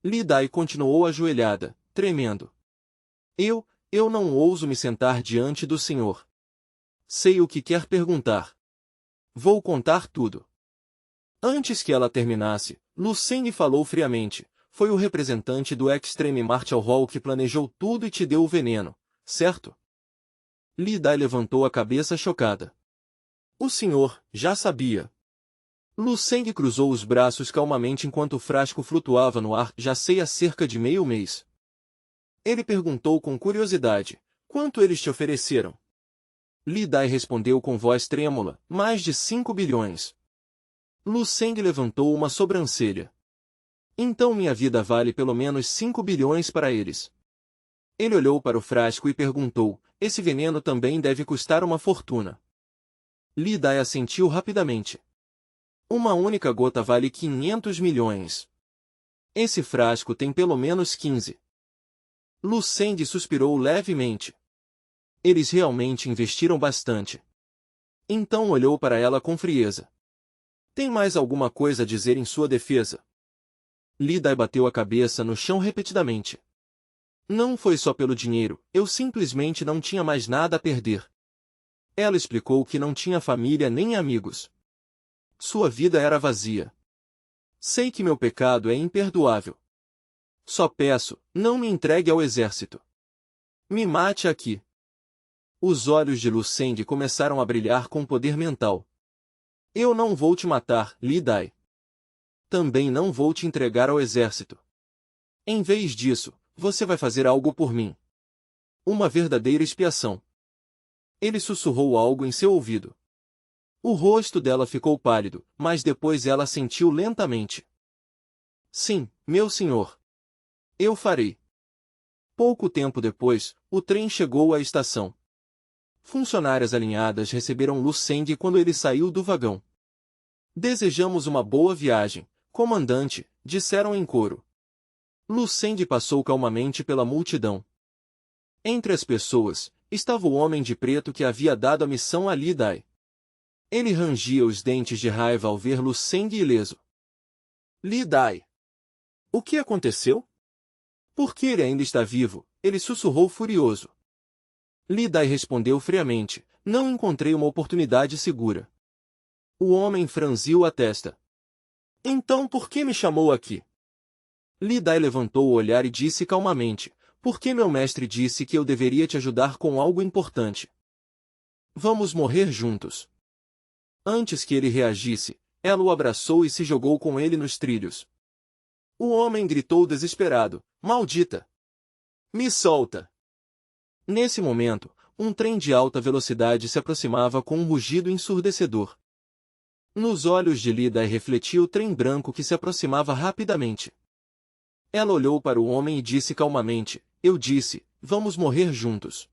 Li Dai continuou ajoelhada, tremendo. Eu não ouso me sentar diante do senhor. Sei o que quer perguntar. Vou contar tudo. Antes que ela terminasse, Lu Seng falou friamente. Foi o representante do Extreme Martial Hall que planejou tudo e te deu o veneno, certo? Li Dai levantou a cabeça chocada. O senhor já sabia. Lu Seng cruzou os braços calmamente enquanto o frasco flutuava no ar. Já sei há cerca de meio mês. Ele perguntou com curiosidade. Quanto eles te ofereceram? Li Dai respondeu com voz trêmula. Mais de 5 bilhões. Lu Seng levantou uma sobrancelha. Então minha vida vale pelo menos 5 bilhões para eles. Ele olhou para o frasco e perguntou. Esse veneno também deve custar uma fortuna. Li Dai assentiu rapidamente. Uma única gota vale 500 milhões. Esse frasco tem pelo menos 15. Lu Seng suspirou levemente. Eles realmente investiram bastante. Então olhou para ela com frieza. Tem mais alguma coisa a dizer em sua defesa? Li Dai bateu a cabeça no chão repetidamente. Não foi só pelo dinheiro, eu simplesmente não tinha mais nada a perder. Ela explicou que não tinha família nem amigos. Sua vida era vazia. Sei que meu pecado é imperdoável. Só peço, não me entregue ao exército. Me mate aqui. Os olhos de Lu Seng começaram a brilhar com poder mental. Eu não vou te matar, Li Dai. Também não vou te entregar ao exército. Em vez disso, você vai fazer algo por mim. Uma verdadeira expiação. Ele sussurrou algo em seu ouvido. O rosto dela ficou pálido, mas depois ela assentiu lentamente. Sim, meu senhor. Eu farei. Pouco tempo depois, o trem chegou à estação. Funcionárias alinhadas receberam Lu Seng quando ele saiu do vagão. Desejamos uma boa viagem, comandante, disseram em coro. Lu Seng passou calmamente pela multidão. Entre as pessoas, estava o homem de preto que havia dado a missão a Li Dai. Ele rangia os dentes de raiva ao ver Lu Seng ileso. Li Dai. O que aconteceu? Por que ele ainda está vivo? Ele sussurrou furioso. Li Dai respondeu friamente. Não encontrei uma oportunidade segura. O homem franziu a testa. Então por que me chamou aqui? Li Dai levantou o olhar e disse calmamente. Porque meu mestre disse que eu deveria te ajudar com algo importante. Vamos morrer juntos. Antes que ele reagisse, ela o abraçou e se jogou com ele nos trilhos. O homem gritou desesperado. Maldita! Me solta! Nesse momento, um trem de alta velocidade se aproximava com um rugido ensurdecedor. Nos olhos de Li Dai refletia o trem branco que se aproximava rapidamente. Ela olhou para o homem e disse calmamente, eu disse, vamos morrer juntos.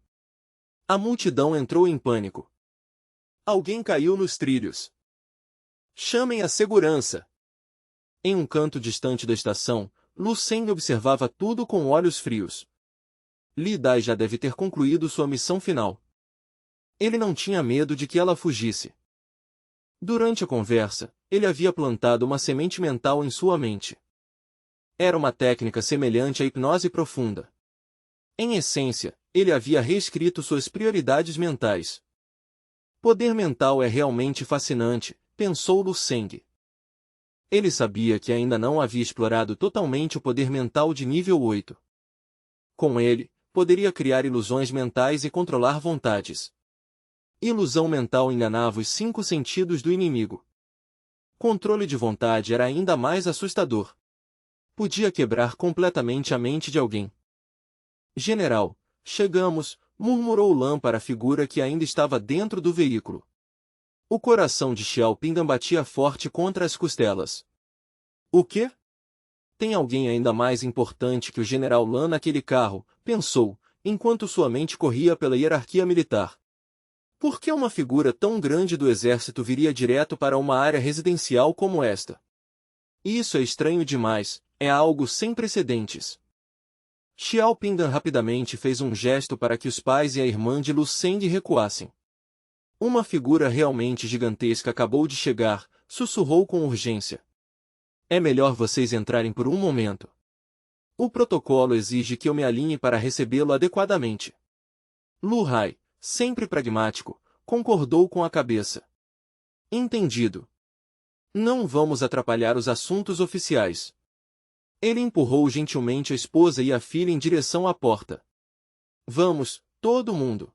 A multidão entrou em pânico. Alguém caiu nos trilhos. Chamem a segurança. Em um canto distante da estação, Lu Seng observava tudo com olhos frios. Li Dai já deve ter concluído sua missão final. Ele não tinha medo de que ela fugisse. Durante a conversa, ele havia plantado uma semente mental em sua mente. Era uma técnica semelhante à hipnose profunda. Em essência, ele havia reescrito suas prioridades mentais. Poder mental é realmente fascinante, pensou Lu Seng. Ele sabia que ainda não havia explorado totalmente o poder mental de nível 8. Com ele, poderia criar ilusões mentais e controlar vontades. Ilusão mental enganava os 5 sentidos do inimigo. Controle de vontade era ainda mais assustador. Podia quebrar completamente a mente de alguém. General, chegamos, murmurou Lan para a figura que ainda estava dentro do veículo. O coração de Xiao Pingdan batia forte contra as costelas. O quê? Tem alguém ainda mais importante que o General Lan naquele carro, pensou, enquanto sua mente corria pela hierarquia militar. Por que uma figura tão grande do exército viria direto para uma área residencial como esta? Isso é estranho demais, é algo sem precedentes. Xiao Pingdan rapidamente fez um gesto para que os pais e a irmã de Lu Seng recuassem. Uma figura realmente gigantesca acabou de chegar, sussurrou com urgência. É melhor vocês entrarem por um momento. O protocolo exige que eu me alinhe para recebê-lo adequadamente. Lu Hai, sempre pragmático, concordou com a cabeça. Entendido. Não vamos atrapalhar os assuntos oficiais. Ele empurrou gentilmente a esposa e a filha em direção à porta. Vamos, todo mundo.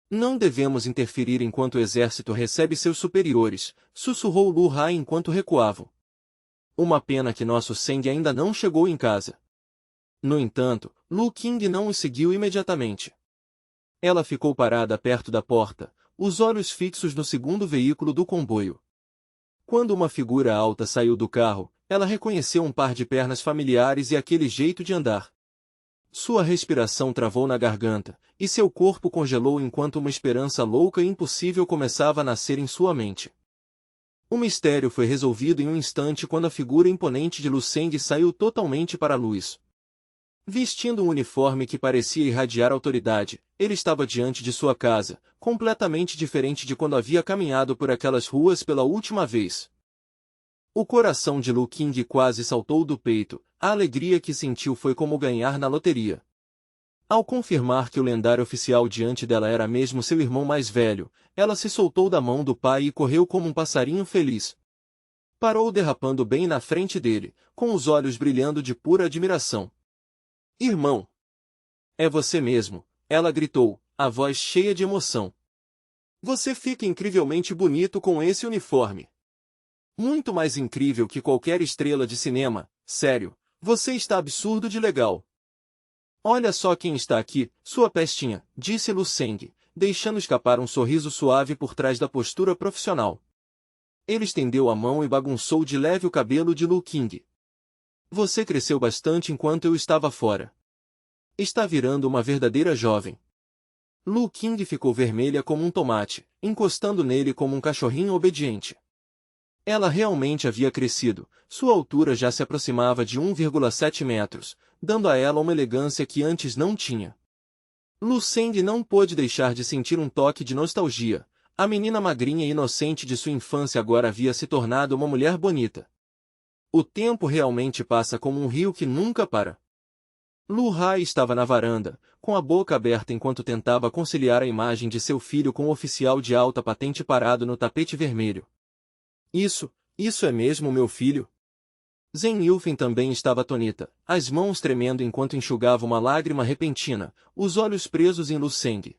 Não devemos interferir enquanto o exército recebe seus superiores, sussurrou Lu Hai enquanto recuavam. Uma pena que nosso Seng ainda não chegou em casa. No entanto, Lu Qing não os seguiu imediatamente. Ela ficou parada perto da porta, os olhos fixos no segundo veículo do comboio. Quando uma figura alta saiu do carro, ela reconheceu um par de pernas familiares e aquele jeito de andar. Sua respiração travou na garganta, e seu corpo congelou enquanto uma esperança louca e impossível começava a nascer em sua mente. O mistério foi resolvido em um instante quando a figura imponente de Lu Seng saiu totalmente para a luz. Vestindo um uniforme que parecia irradiar autoridade, ele estava diante de sua casa, completamente diferente de quando havia caminhado por aquelas ruas pela última vez. O coração de Lu Qing quase saltou do peito, a alegria que sentiu foi como ganhar na loteria. Ao confirmar que o lendário oficial diante dela era mesmo seu irmão mais velho, ela se soltou da mão do pai e correu como um passarinho feliz. Parou derrapando bem na frente dele, com os olhos brilhando de pura admiração. Irmão! É você mesmo, ela gritou, a voz cheia de emoção. Você fica incrivelmente bonito com esse uniforme. Muito mais incrível que qualquer estrela de cinema, sério, você está absurdo de legal. Olha só quem está aqui, sua pestinha, disse Lu Seng, deixando escapar um sorriso suave por trás da postura profissional. Ele estendeu a mão e bagunçou de leve o cabelo de Lu Qing. Você cresceu bastante enquanto eu estava fora. Está virando uma verdadeira jovem. Lu Qing ficou vermelha como um tomate, encostando nele como um cachorrinho obediente. Ela realmente havia crescido, sua altura já se aproximava de 1,7 metros, dando a ela uma elegância que antes não tinha. Lu Seng não pôde deixar de sentir um toque de nostalgia. A menina magrinha e inocente de sua infância agora havia se tornado uma mulher bonita. O tempo realmente passa como um rio que nunca para. Lu Hai estava na varanda, com a boca aberta enquanto tentava conciliar a imagem de seu filho com o oficial de alta patente parado no tapete vermelho. Isso é mesmo meu filho? Zhen Yufeng também estava atônita, as mãos tremendo enquanto enxugava uma lágrima repentina, os olhos presos em Lu Seng.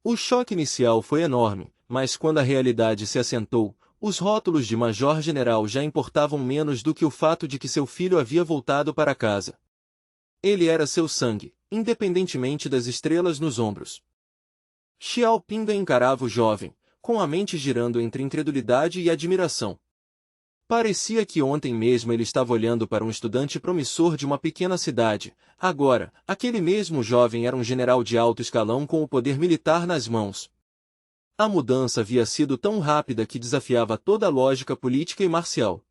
O choque inicial foi enorme, mas quando a realidade se assentou, os rótulos de major-general já importavam menos do que o fato de que seu filho havia voltado para casa. Ele era seu sangue, independentemente das estrelas nos ombros. Xiao Pinga encarava o jovem, com a mente girando entre incredulidade e admiração. Parecia que ontem mesmo ele estava olhando para um estudante promissor de uma pequena cidade. Agora, aquele mesmo jovem era um general de alto escalão com o poder militar nas mãos. A mudança havia sido tão rápida que desafiava toda a lógica política e marcial.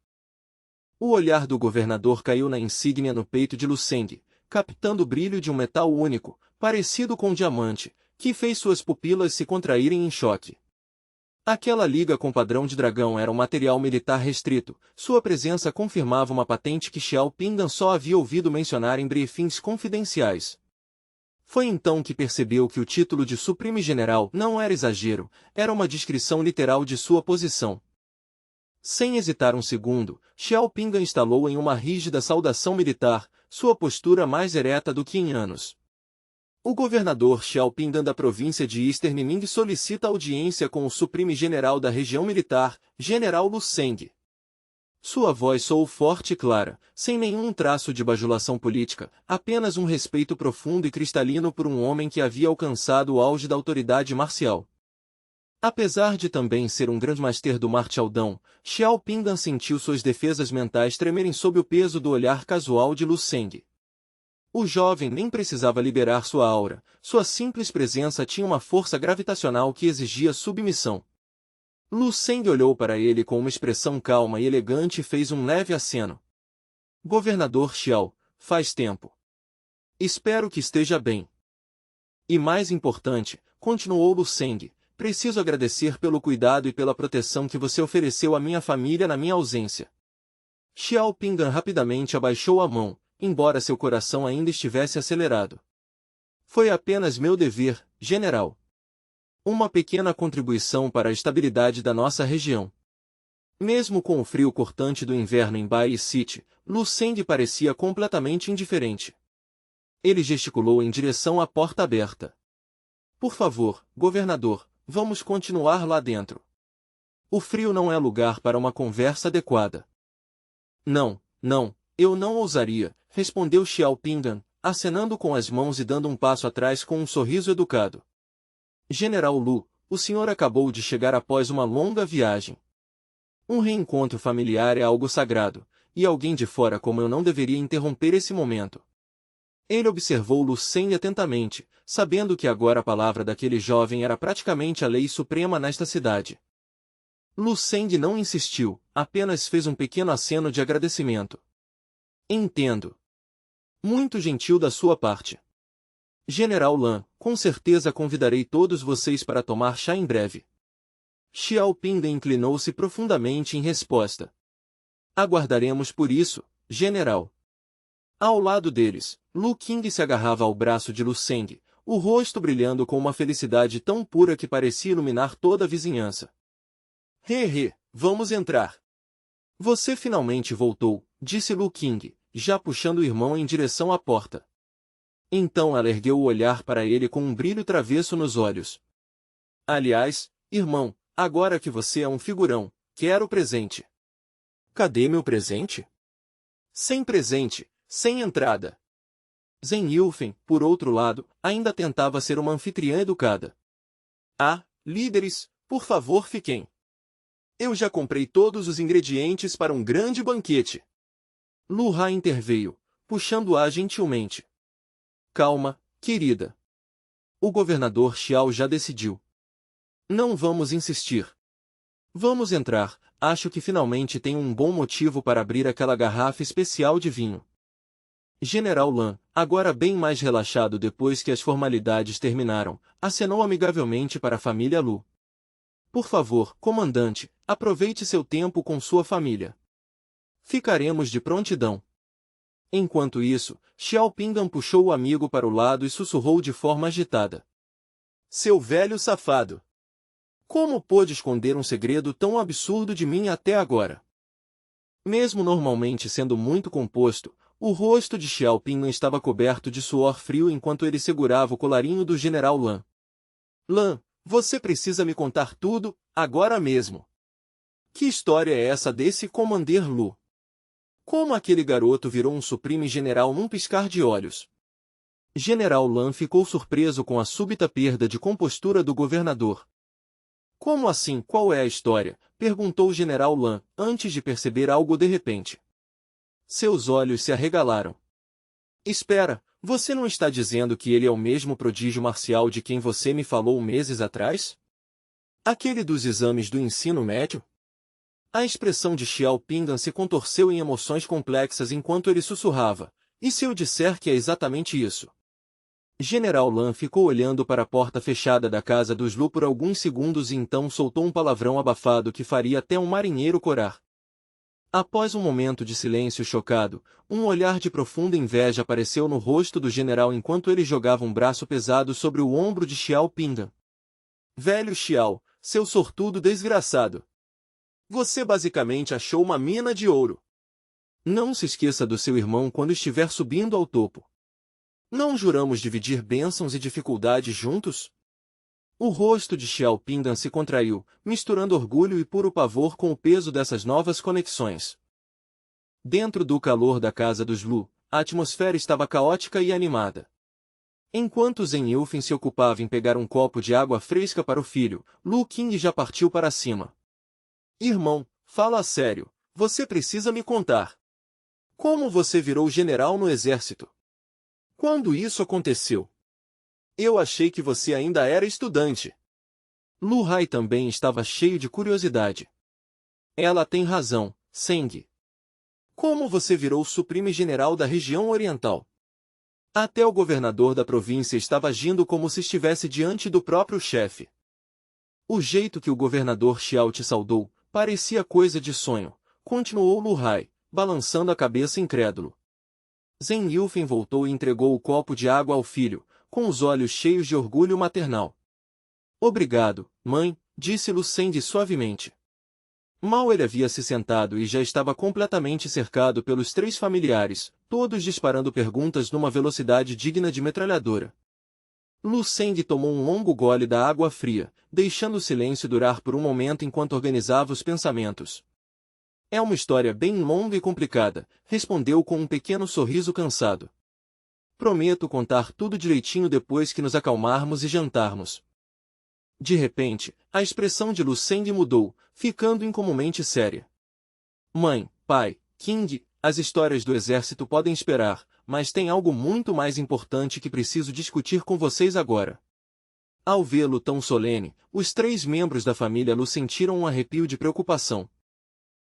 O olhar do governador caiu na insígnia no peito de Lu Seng, captando o brilho de um metal único, parecido com um diamante, que fez suas pupilas se contraírem em choque. Aquela liga com padrão de dragão era um material militar restrito, sua presença confirmava uma patente que Xiao Pingan só havia ouvido mencionar em briefings confidenciais. Foi então que percebeu que o título de Supreme General não era exagero, era uma descrição literal de sua posição. Sem hesitar um segundo, Xiao Pingan instalou em uma rígida saudação militar, sua postura mais ereta do que em anos. O governador Xiao Pingan da província de Eastern Ning solicita audiência com o Supreme General da região militar, General Lu Seng. Sua voz soou forte e clara, sem nenhum traço de bajulação política, apenas um respeito profundo e cristalino por um homem que havia alcançado o auge da autoridade marcial. Apesar de também ser um grandmaster do Martialdão, Xiao Pingan sentiu suas defesas mentais tremerem sob o peso do olhar casual de Lu Seng. O jovem nem precisava liberar sua aura, sua simples presença tinha uma força gravitacional que exigia submissão. Lu Seng olhou para ele com uma expressão calma e elegante e fez um leve aceno. Governador Xiao, faz tempo. Espero que esteja bem. E mais importante, continuou Lu Seng, preciso agradecer pelo cuidado e pela proteção que você ofereceu à minha família na minha ausência. Xiao Pingan rapidamente abaixou a mão, embora seu coração ainda estivesse acelerado. Foi apenas meu dever, general. Uma pequena contribuição para a estabilidade da nossa região. Mesmo com o frio cortante do inverno em Bay City, Lu Seng parecia completamente indiferente. Ele gesticulou em direção à porta aberta. Por favor, governador, vamos continuar lá dentro. O frio não é lugar para uma conversa adequada. Não, não, eu não ousaria, respondeu Xiao Pingan, acenando com as mãos e dando um passo atrás com um sorriso educado. General Lu, o senhor acabou de chegar após uma longa viagem. Um reencontro familiar é algo sagrado, e alguém de fora como eu não deveria interromper esse momento. Ele observou Lu Seng atentamente, sabendo que agora a palavra daquele jovem era praticamente a lei suprema nesta cidade. Lu Seng não insistiu, apenas fez um pequeno aceno de agradecimento. Entendo. Muito gentil da sua parte. General Lan, com certeza convidarei todos vocês para tomar chá em breve. Xiao Pingan inclinou-se profundamente em resposta. Aguardaremos por isso, general. Ao lado deles, Lu Qing se agarrava ao braço de Lu Seng, o rosto brilhando com uma felicidade tão pura que parecia iluminar toda a vizinhança. Vamos entrar. Você finalmente voltou, disse Lu Qing, já puxando o irmão em direção à porta. Então ela ergueu o olhar para ele com um brilho travesso nos olhos. Aliás, irmão, agora que você é um figurão, quero presente. Cadê meu presente? Sem presente, sem entrada. Zhen Yulfen, por outro lado, ainda tentava ser uma anfitriã educada. Ah, líderes, por favor fiquem. Eu já comprei todos os ingredientes para um grande banquete. Lu Ha interveio, puxando-a gentilmente. Calma, querida. O governador Xiao já decidiu. Não vamos insistir. Vamos entrar, acho que finalmente tenho um bom motivo para abrir aquela garrafa especial de vinho. General Lan, agora bem mais relaxado depois que as formalidades terminaram, acenou amigavelmente para a família Lu. Por favor, comandante, aproveite seu tempo com sua família. Ficaremos de prontidão. Enquanto isso, Xiao Pingan puxou o amigo para o lado e sussurrou de forma agitada. Seu velho safado! Como pôde esconder um segredo tão absurdo de mim até agora? Mesmo normalmente sendo muito composto, o rosto de Xiao Pingan estava coberto de suor frio enquanto ele segurava o colarinho do general Lan. Lan, você precisa me contar tudo, agora mesmo. Que história é essa desse Commander Lu? Como aquele garoto virou um supreme general num piscar de olhos? General Lan ficou surpreso com a súbita perda de compostura do governador. Como assim, qual é a história? Perguntou o general Lan, antes de perceber algo de repente. Seus olhos se arregalaram. Espera, você não está dizendo que ele é o mesmo prodígio marcial de quem você me falou meses atrás? Aquele dos exames do ensino médio? A expressão de Xiao Pingan se contorceu em emoções complexas enquanto ele sussurrava. E se eu disser que é exatamente isso? General Lan ficou olhando para a porta fechada da casa dos Lu por alguns segundos e então soltou um palavrão abafado que faria até um marinheiro corar. Após um momento de silêncio chocado, um olhar de profunda inveja apareceu no rosto do general enquanto ele jogava um braço pesado sobre o ombro de Xiao Pingan. Velho Xiao, seu sortudo desgraçado! Você basicamente achou uma mina de ouro. Não se esqueça do seu irmão quando estiver subindo ao topo. Não juramos dividir bênçãos e dificuldades juntos? O rosto de Xiao Pingan se contraiu, misturando orgulho e puro pavor com o peso dessas novas conexões. Dentro do calor da casa dos Lu, a atmosfera estava caótica e animada. Enquanto Zhen Yulfen se ocupava em pegar um copo de água fresca para o filho, Lu Qing já partiu para cima. Irmão, fala a sério, você precisa me contar. Como você virou general no exército? Quando isso aconteceu? Eu achei que você ainda era estudante. Lu Hai também estava cheio de curiosidade. Ela tem razão, Seng. Como você virou supreme general da região oriental? Até o governador da província estava agindo como se estivesse diante do próprio chefe. O jeito que o governador Xiao te saudou parecia coisa de sonho, continuou Lu Hai, balançando a cabeça incrédulo. Zhen Yufeng voltou e entregou o copo de água ao filho, com os olhos cheios de orgulho maternal. Obrigado, mãe, disse Lu Sende suavemente. Mal ele havia se sentado e já estava completamente cercado pelos 3 familiares, todos disparando perguntas numa velocidade digna de metralhadora. Lu Sende tomou um longo gole da água fria, deixando o silêncio durar por um momento enquanto organizava os pensamentos. É uma história bem longa e complicada, respondeu com um pequeno sorriso cansado. Prometo contar tudo direitinho depois que nos acalmarmos e jantarmos. De repente, a expressão de Lu Sende mudou, ficando incomumente séria. Mãe, pai, King, as histórias do exército podem esperar, mas tem algo muito mais importante que preciso discutir com vocês agora. Ao vê-lo tão solene, os 3 membros da família Lu sentiram um arrepio de preocupação.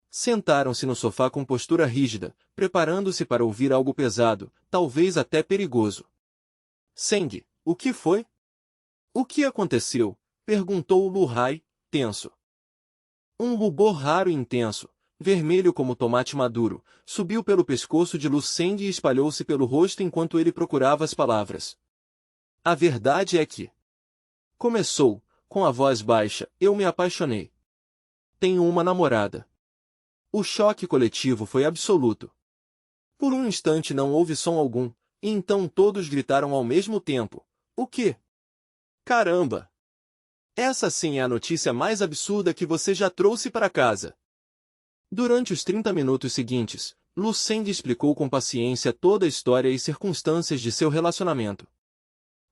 Sentaram-se no sofá com postura rígida, preparando-se para ouvir algo pesado, talvez até perigoso. Seng, o que foi? O que aconteceu? Perguntou Lu Hai, tenso. Um rubor raro e intenso, vermelho como tomate maduro, subiu pelo pescoço de Lu Seng e espalhou-se pelo rosto enquanto ele procurava as palavras. A verdade é que... Começou, com a voz baixa, eu me apaixonei. Tenho uma namorada. O choque coletivo foi absoluto. Por um instante não houve som algum, e então todos gritaram ao mesmo tempo. O quê? Caramba! Essa sim é a notícia mais absurda que você já trouxe para casa. Durante os 30 minutos seguintes, Lu Sende explicou com paciência toda a história e circunstâncias de seu relacionamento.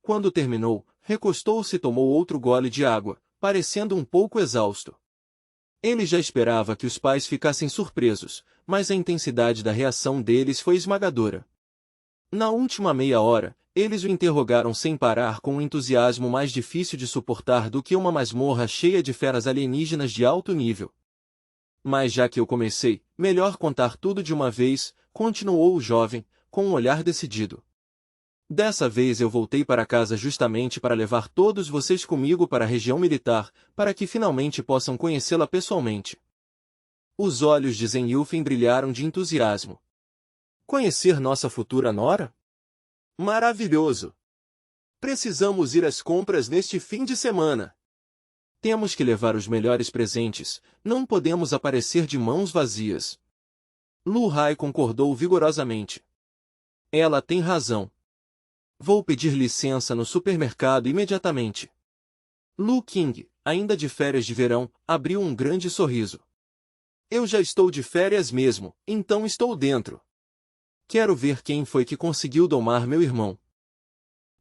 Quando terminou, recostou-se e tomou outro gole de água, parecendo um pouco exausto. Ele já esperava que os pais ficassem surpresos, mas a intensidade da reação deles foi esmagadora. Na última meia hora, eles o interrogaram sem parar com um entusiasmo mais difícil de suportar do que uma masmorra cheia de feras alienígenas de alto nível. Mas já que eu comecei, melhor contar tudo de uma vez, continuou o jovem, com um olhar decidido. Dessa vez eu voltei para casa justamente para levar todos vocês comigo para a região militar, para que finalmente possam conhecê-la pessoalmente. Os olhos de Zhen Yufeng brilharam de entusiasmo. Conhecer nossa futura nora? Maravilhoso! Precisamos ir às compras neste fim de semana. Temos que levar os melhores presentes, não podemos aparecer de mãos vazias. Lu Hai concordou vigorosamente. Ela tem razão. Vou pedir licença no supermercado imediatamente. Lu King, ainda de férias de verão, abriu um grande sorriso. Eu já estou de férias mesmo, então estou dentro. Quero ver quem foi que conseguiu domar meu irmão.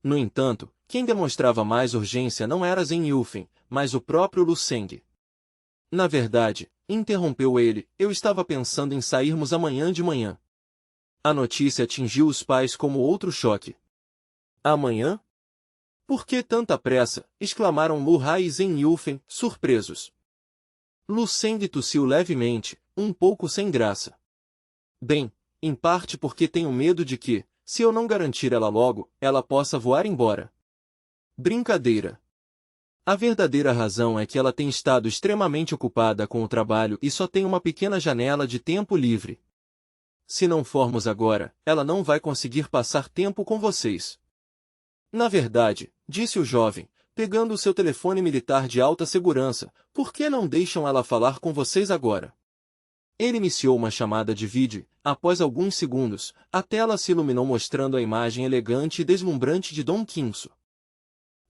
No entanto, quem demonstrava mais urgência não era Zhen Yufeng, mas o próprio Lu Seng. Na verdade, interrompeu ele, eu estava pensando em sairmos amanhã de manhã. A notícia atingiu os pais como outro choque. Amanhã? Por que tanta pressa? Exclamaram Lu Hai e Zhen Yufeng, surpresos. Lu Seng tossiu levemente, um pouco sem graça. Bem, em parte porque tenho medo de que, se eu não garantir ela logo, ela possa voar embora. Brincadeira. A verdadeira razão é que ela tem estado extremamente ocupada com o trabalho e só tem uma pequena janela de tempo livre. Se não formos agora, ela não vai conseguir passar tempo com vocês. Na verdade, disse o jovem, pegando o seu telefone militar de alta segurança, por que não deixam ela falar com vocês agora? Ele iniciou uma chamada de vídeo, após alguns segundos, a tela se iluminou mostrando a imagem elegante e deslumbrante de Dong Qinsu.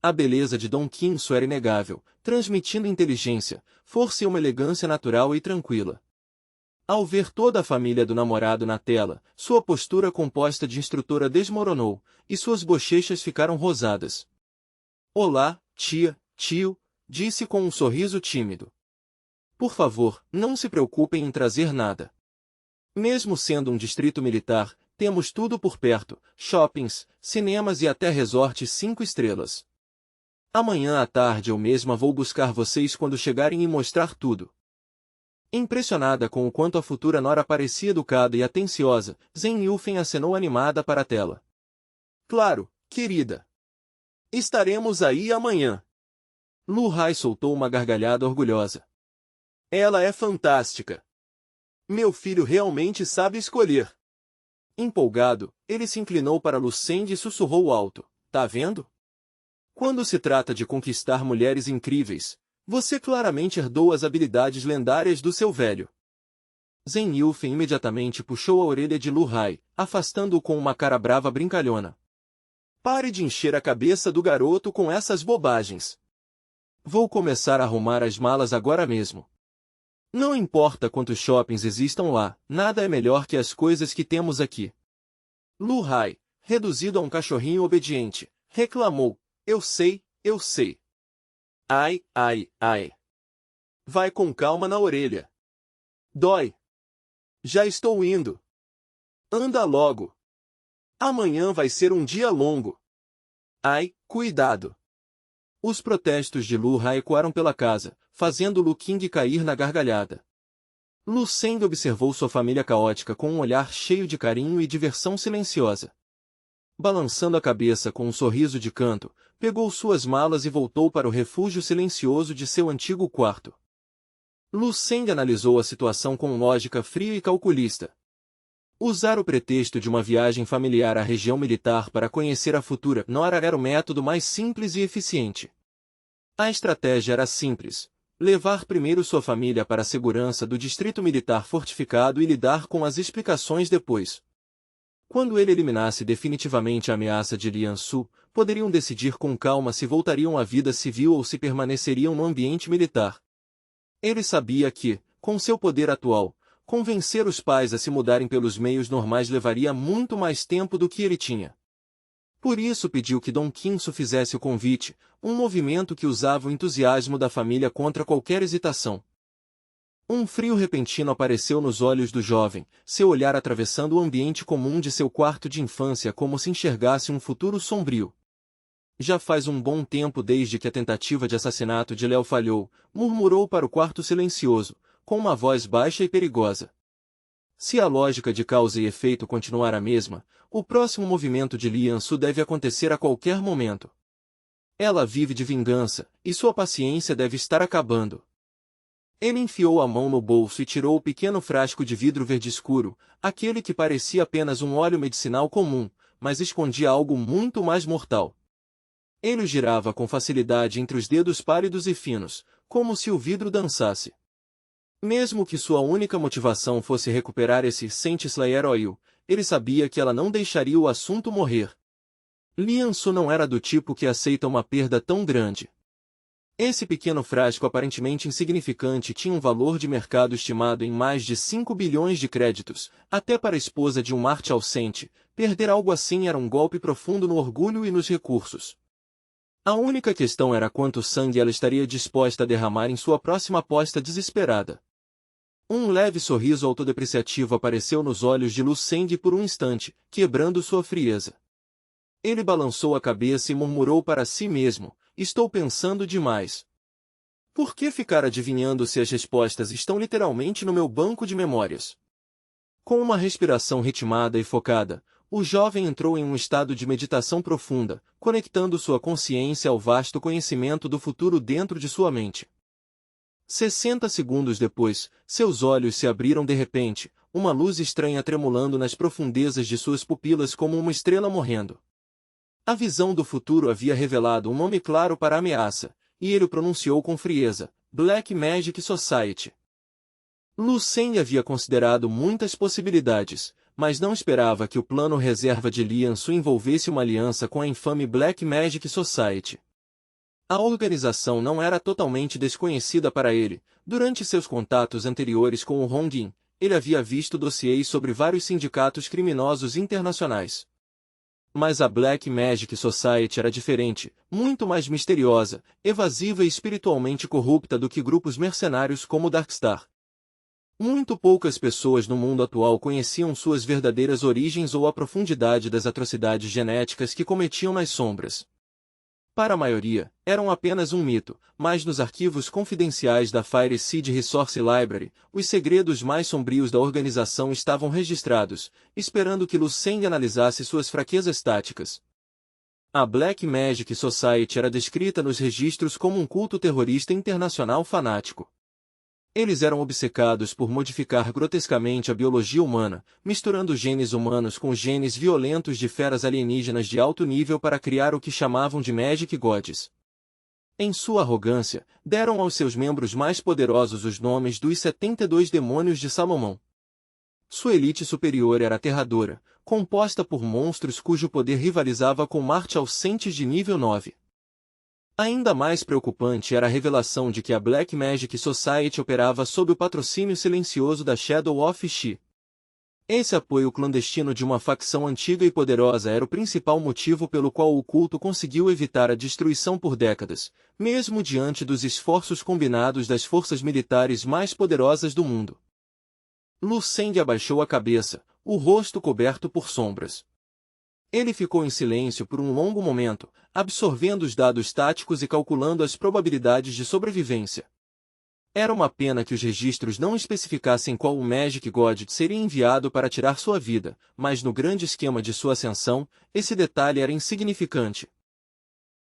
A beleza de Dong Qinsu era inegável, transmitindo inteligência, força e uma elegância natural e tranquila. Ao ver toda a família do namorado na tela, sua postura composta de instrutora desmoronou, e suas bochechas ficaram rosadas. Olá, tia, tio, disse com um sorriso tímido. Por favor, não se preocupem em trazer nada. Mesmo sendo um distrito militar, temos tudo por perto, shoppings, cinemas e até resorts 5 estrelas. Amanhã à tarde eu mesma vou buscar vocês quando chegarem e mostrar tudo. Impressionada com o quanto a futura nora parecia educada e atenciosa, Zhen Yufeng acenou animada para a tela. Claro, querida. Estaremos aí amanhã. Lu Hai soltou uma gargalhada orgulhosa. Ela é fantástica. Meu filho realmente sabe escolher. Empolgado, ele se inclinou para Lu Seng e sussurrou alto: "Tá vendo? Quando se trata de conquistar mulheres incríveis, você claramente herdou as habilidades lendárias do seu velho." Zhen Yufeng imediatamente puxou a orelha de Lu Hai, afastando-o com uma cara brava brincalhona. "Pare de encher a cabeça do garoto com essas bobagens. Vou começar a arrumar as malas agora mesmo. Não importa quantos shoppings existam lá, nada é melhor que as coisas que temos aqui." Lu Hai, reduzido a um cachorrinho obediente, reclamou: Eu sei, eu sei. Ai, ai, ai. Vai com calma na orelha. Dói. Já estou indo. Anda logo. Amanhã vai ser um dia longo. Ai, cuidado." Os protestos de Lu Hai ecoaram pela casa, fazendo Lu Qing cair na gargalhada. Lu Seng observou sua família caótica com um olhar cheio de carinho e diversão silenciosa. Balançando a cabeça com um sorriso de canto, pegou suas malas e voltou para o refúgio silencioso de seu antigo quarto. Lu Seng analisou a situação com lógica fria e calculista. Usar o pretexto de uma viagem familiar à região militar para conhecer a futura nora era o método mais simples e eficiente. A estratégia era simples: levar primeiro sua família para a segurança do distrito militar fortificado e lidar com as explicações depois. Quando ele eliminasse definitivamente a ameaça de Lian-Su, poderiam decidir com calma se voltariam à vida civil ou se permaneceriam no ambiente militar. Ele sabia que, com seu poder atual, convencer os pais a se mudarem pelos meios normais levaria muito mais tempo do que ele tinha. Por isso pediu que Dong Qinsu fizesse o convite, um movimento que usava o entusiasmo da família contra qualquer hesitação. Um frio repentino apareceu nos olhos do jovem, seu olhar atravessando o ambiente comum de seu quarto de infância como se enxergasse um futuro sombrio. Já faz um bom tempo desde que a tentativa de assassinato de Léo falhou, murmurou para o quarto silencioso, com uma voz baixa e perigosa. Se a lógica de causa e efeito continuar a mesma, o próximo movimento de Lian-Su deve acontecer a qualquer momento. Ela vive de vingança, e sua paciência deve estar acabando. Ele enfiou a mão no bolso e tirou o pequeno frasco de vidro verde escuro, aquele que parecia apenas um óleo medicinal comum, mas escondia algo muito mais mortal. Ele o girava com facilidade entre os dedos pálidos e finos, como se o vidro dançasse. Mesmo que sua única motivação fosse recuperar esse Saint Slayer Oil, ele sabia que ela não deixaria o assunto morrer. Lian-Su não era do tipo que aceita uma perda tão grande. Esse pequeno frasco aparentemente insignificante tinha um valor de mercado estimado em mais de 5 bilhões de créditos, até para a esposa de um Martial Saint, perder algo assim era um golpe profundo no orgulho e nos recursos. A única questão era quanto sangue ela estaria disposta a derramar em sua próxima aposta desesperada. Um leve sorriso autodepreciativo apareceu nos olhos de Lu Seng por um instante, quebrando sua frieza. Ele balançou a cabeça e murmurou para si mesmo: "Estou pensando demais. Por que ficar adivinhando se as respostas estão literalmente no meu banco de memórias?" Com uma respiração ritmada e focada, o jovem entrou em um estado de meditação profunda, conectando sua consciência ao vasto conhecimento do futuro dentro de sua mente. 60 segundos depois, seus olhos se abriram de repente, uma luz estranha tremulando nas profundezas de suas pupilas como uma estrela morrendo. A visão do futuro havia revelado um nome claro para a ameaça, e ele o pronunciou com frieza: Black Magic Society. Lu Seng havia considerado muitas possibilidades, mas não esperava que o plano reserva de Lian-Su envolvesse uma aliança com a infame Black Magic Society. A organização não era totalmente desconhecida para ele. Durante seus contatos anteriores com o Hongin, ele havia visto dossiês sobre vários sindicatos criminosos internacionais. Mas a Black Magic Society era diferente, muito mais misteriosa, evasiva e espiritualmente corrupta do que grupos mercenários como Darkstar. Muito poucas pessoas no mundo atual conheciam suas verdadeiras origens ou a profundidade das atrocidades genéticas que cometiam nas sombras. Para a maioria, eram apenas um mito, mas nos arquivos confidenciais da Fire Seed Resource Library, os segredos mais sombrios da organização estavam registrados, esperando que Lu Seng analisasse suas fraquezas táticas. A Black Magic Society era descrita nos registros como um culto terrorista internacional fanático. Eles eram obcecados por modificar grotescamente a biologia humana, misturando genes humanos com genes violentos de feras alienígenas de alto nível para criar o que chamavam de Magic Gods. Em sua arrogância, deram aos seus membros mais poderosos os nomes dos 72 demônios de Salomão. Sua elite superior era aterradora, composta por monstros cujo poder rivalizava com Marte Alcentes de nível 9. Ainda mais preocupante era a revelação de que a Black Magic Society operava sob o patrocínio silencioso da Shadow of She. Esse apoio clandestino de uma facção antiga e poderosa era o principal motivo pelo qual o culto conseguiu evitar a destruição por décadas, mesmo diante dos esforços combinados das forças militares mais poderosas do mundo. Lu Seng abaixou a cabeça, o rosto coberto por sombras. Ele ficou em silêncio por um longo momento, absorvendo os dados táticos e calculando as probabilidades de sobrevivência. Era uma pena que os registros não especificassem qual o Magic God seria enviado para tirar sua vida, mas no grande esquema de sua ascensão, esse detalhe era insignificante.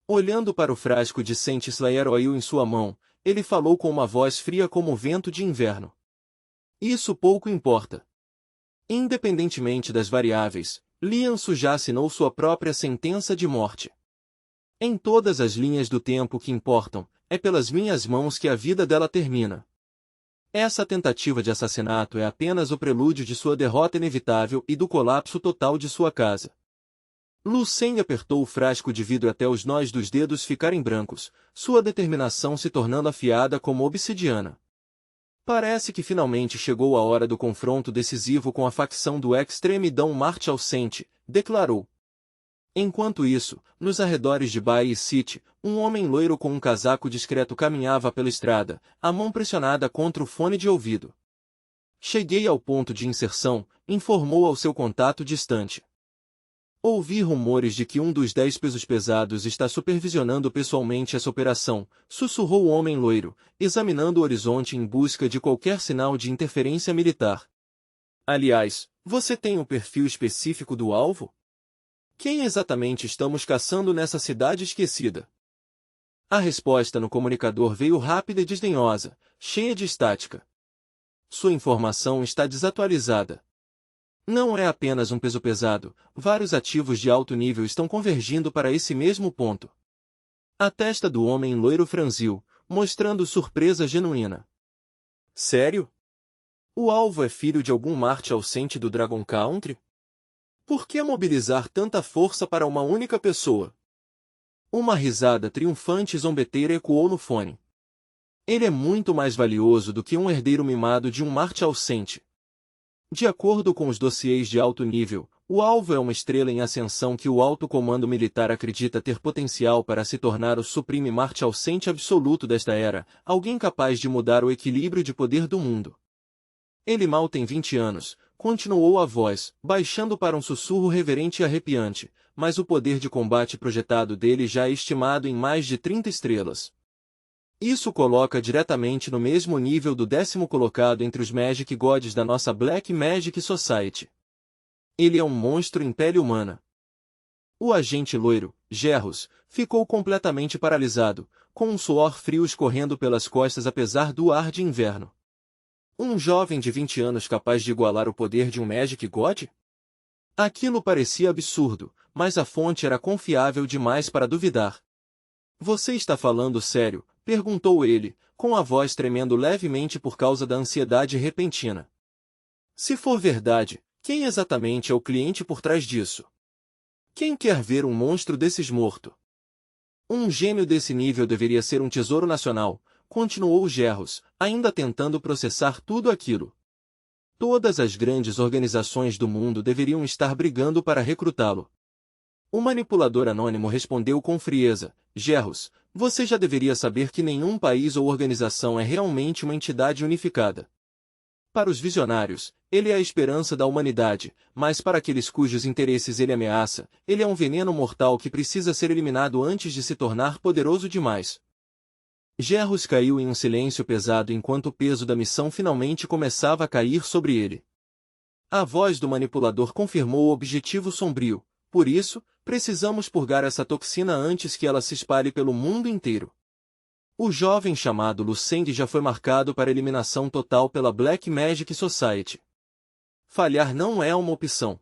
Olhando para o frasco de Saint Slayer Oil em sua mão, ele falou com uma voz fria como o vento de inverno. Isso pouco importa. Independentemente das variáveis, Liansu já assinou sua própria sentença de morte. Em todas as linhas do tempo que importam, é pelas minhas mãos que a vida dela termina. Essa tentativa de assassinato é apenas o prelúdio de sua derrota inevitável e do colapso total de sua casa. Lu Seng apertou o frasco de vidro até os nós dos dedos ficarem brancos, sua determinação se tornando afiada como obsidiana. Parece que finalmente chegou a hora do confronto decisivo com a facção do Extremidão Marte Alcente, declarou. Enquanto isso, nos arredores de Bay City, um homem loiro com um casaco discreto caminhava pela estrada, a mão pressionada contra o fone de ouvido. Cheguei ao ponto de inserção, informou ao seu contato distante. Ouvi rumores de que um dos 10 pesos pesados está supervisionando pessoalmente essa operação, sussurrou o homem loiro, examinando o horizonte em busca de qualquer sinal de interferência militar. Aliás, você tem um perfil específico do alvo? Quem exatamente estamos caçando nessa cidade esquecida? A resposta no comunicador veio rápida e desdenhosa, cheia de estática. Sua informação está desatualizada. Não é apenas um peso pesado, vários ativos de alto nível estão convergindo para esse mesmo ponto. A testa do homem loiro franziu, mostrando surpresa genuína. Sério? O alvo é filho de algum Marte Alcente do Dragon Country? Por que mobilizar tanta força para uma única pessoa? Uma risada triunfante e zombeteira ecoou no fone. Ele é muito mais valioso do que um herdeiro mimado de um Marte Alcente. De acordo com os dossiês de alto nível, o alvo é uma estrela em ascensão que o alto comando militar acredita ter potencial para se tornar o supreme Marte Alcente absoluto desta era, alguém capaz de mudar o equilíbrio de poder do mundo. Ele mal tem 20 anos, continuou a voz, baixando para um sussurro reverente e arrepiante, mas o poder de combate projetado dele já é estimado em mais de 30 estrelas. Isso coloca diretamente no mesmo nível do 10º colocado entre os Magic Gods da nossa Black Magic Society. Ele é um monstro em pele humana. O agente loiro, Gerros, ficou completamente paralisado, com um suor frio escorrendo pelas costas apesar do ar de inverno. Um jovem de 20 anos capaz de igualar o poder de um Magic God? Aquilo parecia absurdo, mas a fonte era confiável demais para duvidar. Você está falando sério? Perguntou ele, com a voz tremendo levemente por causa da ansiedade repentina. Se for verdade, quem exatamente é o cliente por trás disso? Quem quer ver um monstro desses morto? Um gênio desse nível deveria ser um tesouro nacional, continuou Gerros, ainda tentando processar tudo aquilo. Todas as grandes organizações do mundo deveriam estar brigando para recrutá-lo. O manipulador anônimo respondeu com frieza, Gerros, você já deveria saber que nenhum país ou organização é realmente uma entidade unificada. Para os visionários, ele é a esperança da humanidade, mas para aqueles cujos interesses ele ameaça, ele é um veneno mortal que precisa ser eliminado antes de se tornar poderoso demais. Gerros caiu em um silêncio pesado enquanto o peso da missão finalmente começava a cair sobre ele. A voz do manipulador confirmou o objetivo sombrio. Por isso, precisamos purgar essa toxina antes que ela se espalhe pelo mundo inteiro. O jovem chamado Lu Seng já foi marcado para eliminação total pela Black Magic Society. Falhar não é uma opção.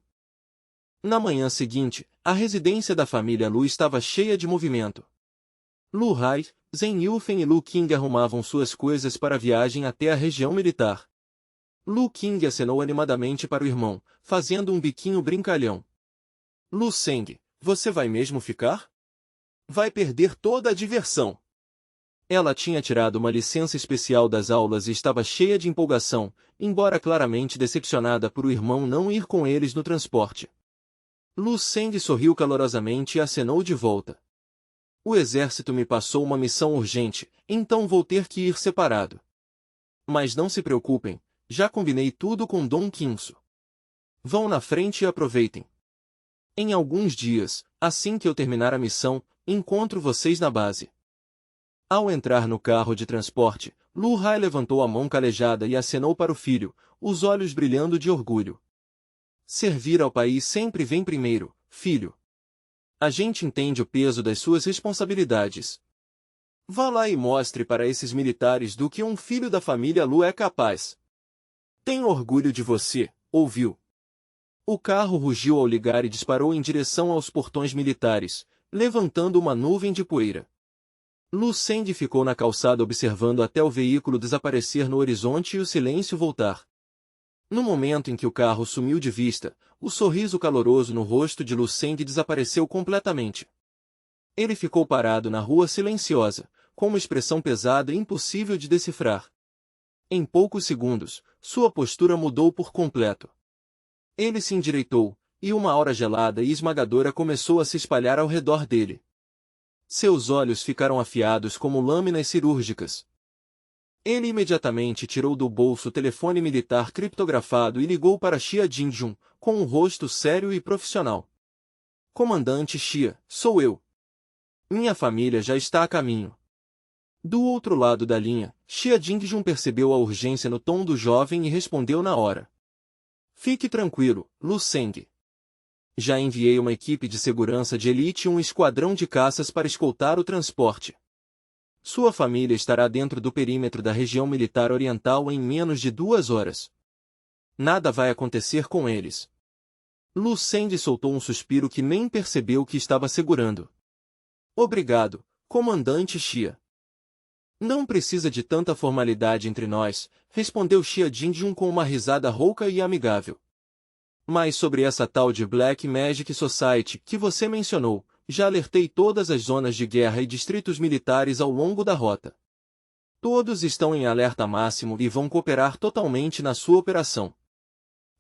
Na manhã seguinte, a residência da família Lu estava cheia de movimento. Lu Hai, Zhen Yufen e Lu Qing arrumavam suas coisas para a viagem até a região militar. Lu Qing acenou animadamente para o irmão, fazendo um biquinho brincalhão. Lu Seng, você vai mesmo ficar? Vai perder toda a diversão. Ela tinha tirado uma licença especial das aulas e estava cheia de empolgação, embora claramente decepcionada por o irmão não ir com eles no transporte. Lu Seng sorriu calorosamente e acenou de volta. O exército me passou uma missão urgente, então vou ter que ir separado. Mas não se preocupem, já combinei tudo com Dong Qinsu. Vão na frente e aproveitem. Em alguns dias, assim que eu terminar a missão, encontro vocês na base. Ao entrar no carro de transporte, Lu Hai levantou a mão calejada e acenou para o filho, os olhos brilhando de orgulho. Servir ao país sempre vem primeiro, filho. A gente entende o peso das suas responsabilidades. Vá lá e mostre para esses militares do que um filho da família Lu é capaz. Tenho orgulho de você, ouviu? O carro rugiu ao ligar e disparou em direção aos portões militares, levantando uma nuvem de poeira. Lu Seng ficou na calçada observando até o veículo desaparecer no horizonte e o silêncio voltar. No momento em que o carro sumiu de vista, o sorriso caloroso no rosto de Lu Seng desapareceu completamente. Ele ficou parado na rua silenciosa, com uma expressão pesada e impossível de decifrar. Em poucos segundos, sua postura mudou por completo. Ele se endireitou, e uma aura gelada e esmagadora começou a se espalhar ao redor dele. Seus olhos ficaram afiados como lâminas cirúrgicas. Ele imediatamente tirou do bolso o telefone militar criptografado e ligou para Xia Jingjun, com um rosto sério e profissional. Comandante Xia, sou eu. Minha família já está a caminho. Do outro lado da linha, Xia Jingjun percebeu a urgência no tom do jovem e respondeu na hora. Fique tranquilo, Lu Seng. Já enviei uma equipe de segurança de elite e um esquadrão de caças para escoltar o transporte. Sua família estará dentro do perímetro da região militar oriental em menos de 2 horas. Nada vai acontecer com eles. Lu Seng soltou um suspiro que nem percebeu que estava segurando. Obrigado, comandante Xia. Não precisa de tanta formalidade entre nós, respondeu Xia Jingjun com uma risada rouca e amigável. Mas sobre essa tal de Black Magic Society que você mencionou, já alertei todas as zonas de guerra e distritos militares ao longo da rota. Todos estão em alerta máximo e vão cooperar totalmente na sua operação.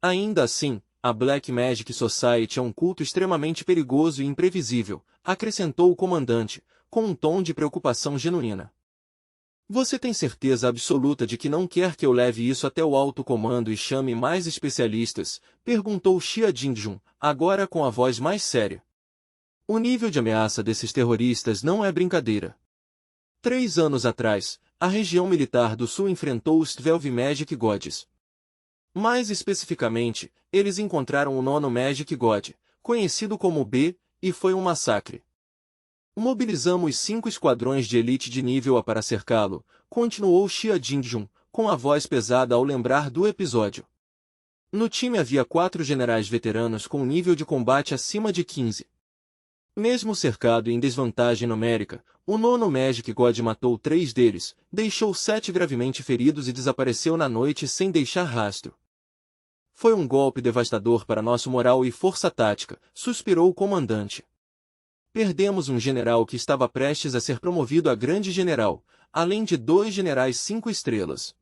Ainda assim, a Black Magic Society é um culto extremamente perigoso e imprevisível, acrescentou o comandante, com um tom de preocupação genuína. Você tem certeza absoluta de que não quer que eu leve isso até o alto comando e chame mais especialistas? Perguntou Xia Jingjun, agora com a voz mais séria. O nível de ameaça desses terroristas não é brincadeira. 3 anos atrás, a região militar do sul enfrentou os 12 Magic Gods. Mais especificamente, eles encontraram o 9º Magic God, conhecido como B, e foi um massacre. Mobilizamos 5 esquadrões de elite de nível A para cercá-lo, continuou Xia Jingjun, com a voz pesada ao lembrar do episódio. No time havia 4 generais veteranos com nível de combate acima de 15. Mesmo cercado e em desvantagem numérica, o 9º Magic God matou 3 deles, deixou 7 gravemente feridos e desapareceu na noite sem deixar rastro. Foi um golpe devastador para nosso moral e força tática, suspirou o comandante. Perdemos um general que estava prestes a ser promovido a grande general, além de 2 generais 5 estrelas.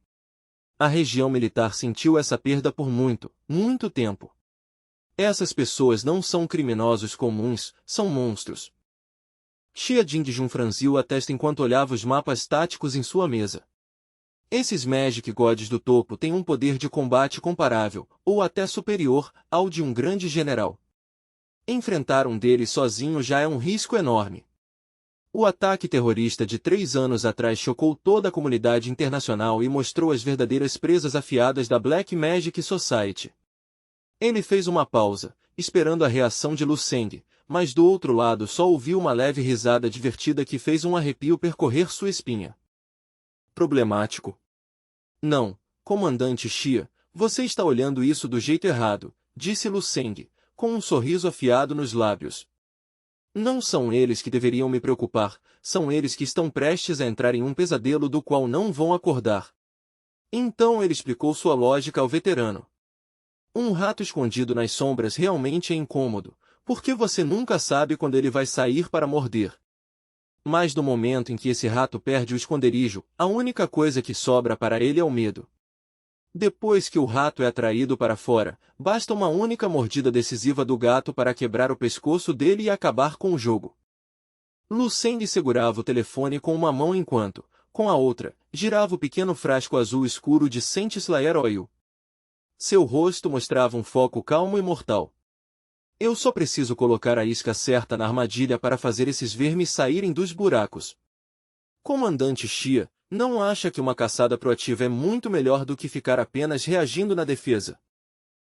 A região militar sentiu essa perda por muito, muito tempo. Essas pessoas não são criminosos comuns, são monstros. Xia Jingjun franziu a testa enquanto olhava os mapas táticos em sua mesa. Esses Magic Gods do topo têm um poder de combate comparável, ou até superior, ao de um grande general. Enfrentar um deles sozinho já é um risco enorme. O ataque terrorista de 3 anos atrás chocou toda a comunidade internacional e mostrou as verdadeiras presas afiadas da Black Magic Society. Ele fez uma pausa, esperando a reação de Lu Seng, mas do outro lado só ouviu uma leve risada divertida que fez um arrepio percorrer sua espinha. problemático. Não, comandante Xia, você está olhando isso do jeito errado, disse Lu Seng, com um sorriso afiado nos lábios. Não são eles que deveriam me preocupar, são eles que estão prestes a entrar em um pesadelo do qual não vão acordar. Então ele explicou sua lógica ao veterano. Um rato escondido nas sombras realmente é incômodo, porque você nunca sabe quando ele vai sair para morder. Mas no momento em que esse rato perde o esconderijo, a única coisa que sobra para ele é o medo. Depois que o rato é atraído para fora, basta uma única mordida decisiva do gato para quebrar o pescoço dele e acabar com o jogo. Lu Seng segurava o telefone com uma mão enquanto, com a outra, girava o pequeno frasco azul escuro de Saint Slayer Oil. Seu rosto mostrava um foco calmo e mortal. Eu só preciso colocar a isca certa na armadilha para fazer esses vermes saírem dos buracos. Comandante Xia, não acha que uma caçada proativa é muito melhor do que ficar apenas reagindo na defesa?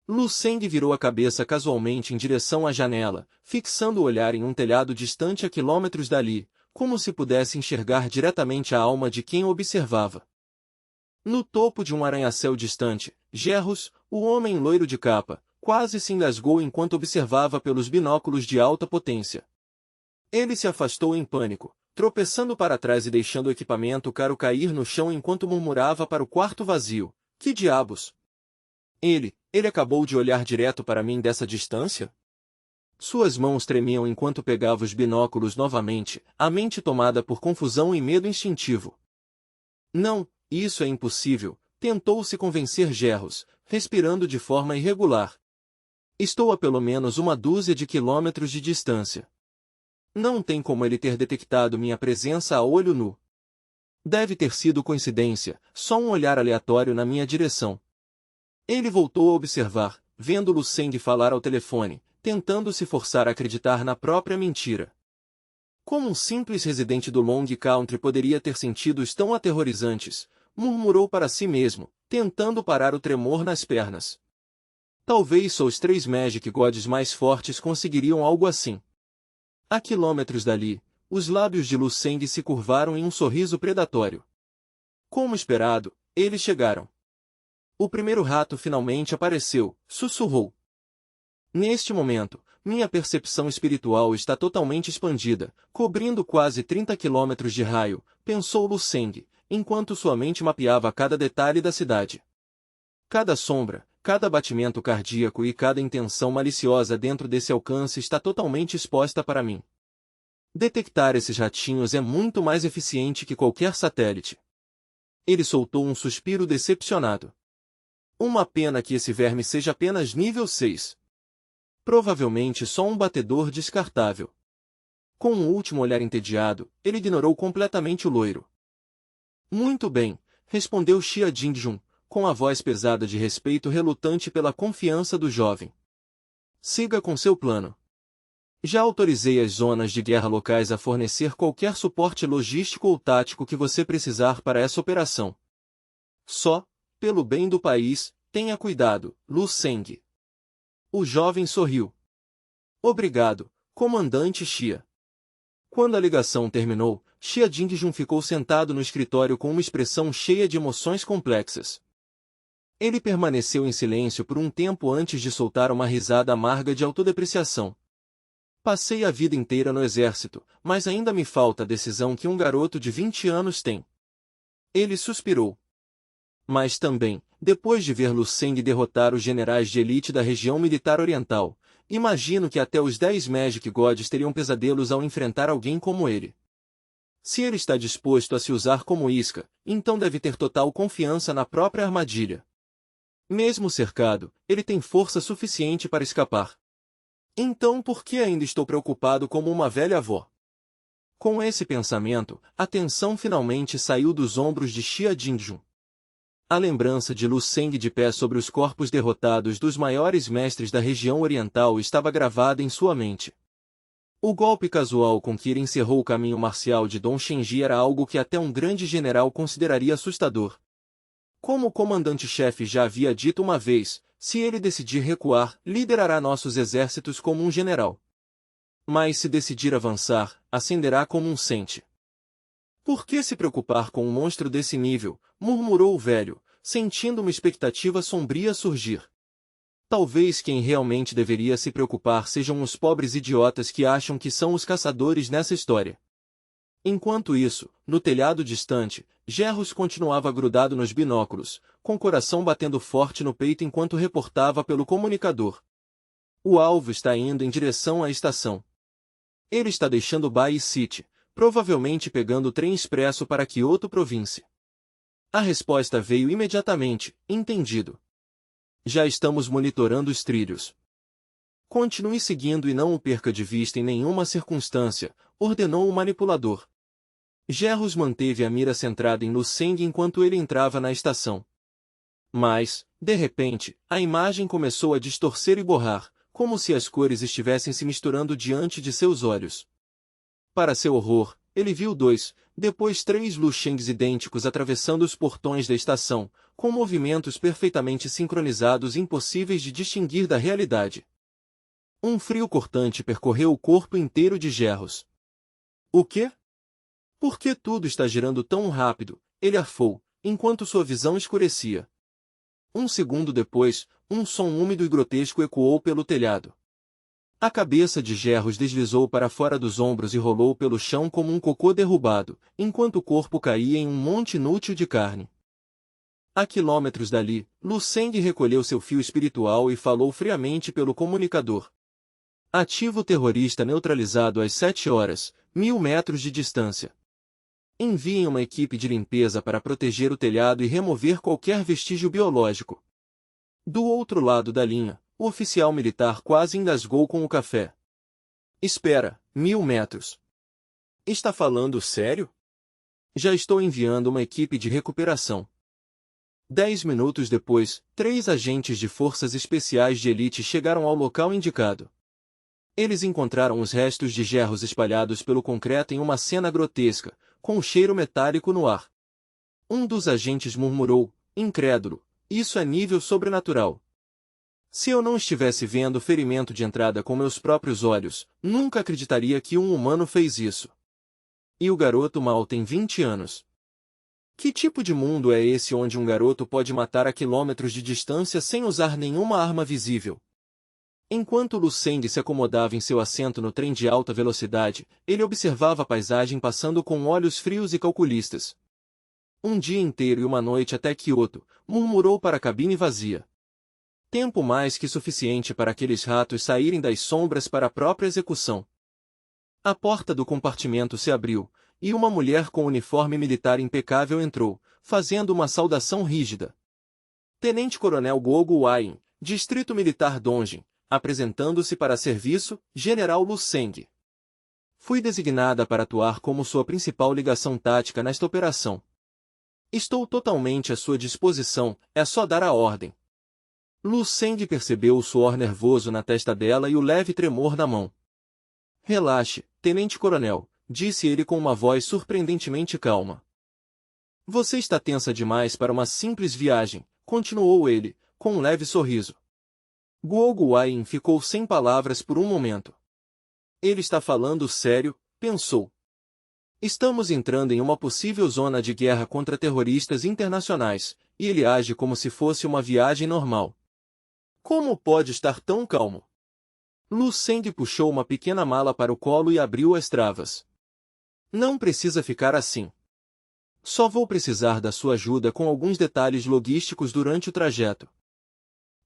Lu Seng virou a cabeça casualmente em direção à janela, fixando o olhar em um telhado distante a quilômetros dali, como se pudesse enxergar diretamente a alma de quem o observava. No topo de um arranha-céu distante, Gerros, o homem loiro de capa, quase se engasgou enquanto observava pelos binóculos de alta potência. Ele se afastou em pânico, tropeçando para trás e deixando o equipamento caro cair no chão enquanto murmurava para o quarto vazio. Que diabos? Ele acabou de olhar direto para mim dessa distância? Suas mãos tremiam enquanto pegava os binóculos novamente, a mente tomada por confusão e medo instintivo. Não, isso é impossível, tentou se convencer Gerros, respirando de forma irregular. Estou a pelo menos uma dúzia de quilômetros de distância. Não tem como ele ter detectado minha presença a olho nu. Deve ter sido coincidência, só um olhar aleatório na minha direção. Ele voltou a observar, vendo Lu Seng falar ao telefone, tentando se forçar a acreditar na própria mentira. Como um simples residente do Long Country poderia ter sentidos tão aterrorizantes, murmurou para si mesmo, tentando parar o tremor nas pernas. Talvez só os 3 Magic Gods mais fortes conseguiriam algo assim. A quilômetros dali, os lábios de Lu Seng se curvaram em um sorriso predatório. Como esperado, eles chegaram. O primeiro rato finalmente apareceu, sussurrou. Neste momento, minha percepção espiritual está totalmente expandida, cobrindo quase 30 quilômetros de raio, pensou Lu Seng, enquanto sua mente mapeava cada detalhe da cidade. Cada sombra, cada batimento cardíaco e cada intenção maliciosa dentro desse alcance está totalmente exposta para mim. Detectar esses ratinhos é muito mais eficiente que qualquer satélite. Ele soltou um suspiro decepcionado. Uma pena que esse verme seja apenas nível 6. Provavelmente só um batedor descartável. Com um último olhar entediado, ele ignorou completamente o loiro. Muito bem, respondeu Xia Jingjun, com a voz pesada de respeito relutante pela confiança do jovem. Siga com seu plano. Já autorizei as zonas de guerra locais a fornecer qualquer suporte logístico ou tático que você precisar para essa operação. Só, pelo bem do país, tenha cuidado, Lu Seng. O jovem sorriu. Obrigado, comandante Xia. Quando a ligação terminou, Xia Jingjun ficou sentado no escritório com uma expressão cheia de emoções complexas. Ele permaneceu em silêncio por um tempo antes de soltar uma risada amarga de autodepreciação. Passei a vida inteira no exército, mas ainda me falta a decisão que um garoto de 20 anos tem. Ele suspirou. Mas também, depois de ver Lu Seng derrotar os generais de elite da região militar oriental, imagino que até os 10 Magic Gods teriam pesadelos ao enfrentar alguém como ele. Se ele está disposto a se usar como isca, então deve ter total confiança na própria armadilha. Mesmo cercado, ele tem força suficiente para escapar. Então por que ainda estou preocupado como uma velha avó? Com esse pensamento, a tensão finalmente saiu dos ombros de Xia Jingjun. A lembrança de Lu Seng de pé sobre os corpos derrotados dos maiores mestres da região oriental estava gravada em sua mente. O golpe casual com que ele encerrou o caminho marcial de Dong Shenji era algo que até um grande general consideraria assustador. Como o comandante-chefe já havia dito uma vez, se ele decidir recuar, liderará nossos exércitos como um general. Mas se decidir avançar, ascenderá como um sente. Por que se preocupar com um monstro desse nível? Murmurou o velho, sentindo uma expectativa sombria surgir. Talvez quem realmente deveria se preocupar sejam os pobres idiotas que acham que são os caçadores nessa história. Enquanto isso, no telhado distante, Gerros continuava grudado nos binóculos, com o coração batendo forte no peito enquanto reportava pelo comunicador. O alvo está indo em direção à estação. Ele está deixando Bay City, provavelmente pegando o trem expresso para Kyoto Província. A resposta veio imediatamente, entendido. Já estamos monitorando os trilhos. Continue seguindo e não o perca de vista em nenhuma circunstância, ordenou o manipulador. Gerros manteve a mira centrada em Luceng enquanto ele entrava na estação. Mas, de repente, a imagem começou a distorcer e borrar, como se as cores estivessem se misturando diante de seus olhos. Para seu horror, ele viu dois, depois três Luchengs idênticos atravessando os portões da estação, com movimentos perfeitamente sincronizados impossíveis de distinguir da realidade. Um frio cortante percorreu o corpo inteiro de Gerros. O quê? Por que tudo está girando tão rápido? Ele arfou, enquanto sua visão escurecia. Um segundo depois, um som úmido e grotesco ecoou pelo telhado. A cabeça de Gerros deslizou para fora dos ombros e rolou pelo chão como um cocô derrubado, enquanto o corpo caía em um monte inútil de carne. A quilômetros dali, Luceng recolheu seu fio espiritual e falou friamente pelo comunicador. Ativo terrorista neutralizado às 7 horas, 1000 metros de distância. Enviem uma equipe de limpeza para proteger o telhado e remover qualquer vestígio biológico. Do outro lado da linha, o oficial militar quase engasgou com o café. Espera, 1000 metros. Está falando sério? Já estou enviando uma equipe de recuperação. 10 minutos depois, 3 agentes de forças especiais de elite chegaram ao local indicado. Eles encontraram os restos de Gerros espalhados pelo concreto em uma cena grotesca, com um cheiro metálico no ar. Um dos agentes murmurou, incrédulo, isso é nível sobrenatural. Se eu não estivesse vendo o ferimento de entrada com meus próprios olhos, nunca acreditaria que um humano fez isso. E o garoto mal tem 20 anos. Que tipo de mundo é esse onde um garoto pode matar a quilômetros de distância sem usar nenhuma arma visível? Enquanto Luceng se acomodava em seu assento no trem de alta velocidade, ele observava a paisagem passando com olhos frios e calculistas. Um dia inteiro e uma noite até Kyoto, murmurou para a cabine vazia. Tempo mais que suficiente para aqueles ratos saírem das sombras para a própria execução. A porta do compartimento se abriu, e uma mulher com uniforme militar impecável entrou, fazendo uma saudação rígida. Tenente-Coronel Gogo Wain, Distrito Militar Donjin, apresentando-se para serviço, General Luceng. Fui designada para atuar como sua principal ligação tática nesta operação. Estou totalmente à sua disposição, é só dar a ordem. Luceng percebeu o suor nervoso na testa dela e o leve tremor na mão. Relaxe, tenente-coronel, disse ele com uma voz surpreendentemente calma. Você está tensa demais para uma simples viagem, continuou ele, com um leve sorriso. Guo Guayin ficou sem palavras por um momento. Ele está falando sério, pensou. Estamos entrando em uma possível zona de guerra contra terroristas internacionais, e ele age como se fosse uma viagem normal. Como pode estar tão calmo? Luceng puxou uma pequena mala para o colo e abriu as travas. Não precisa ficar assim. Só vou precisar da sua ajuda com alguns detalhes logísticos durante o trajeto.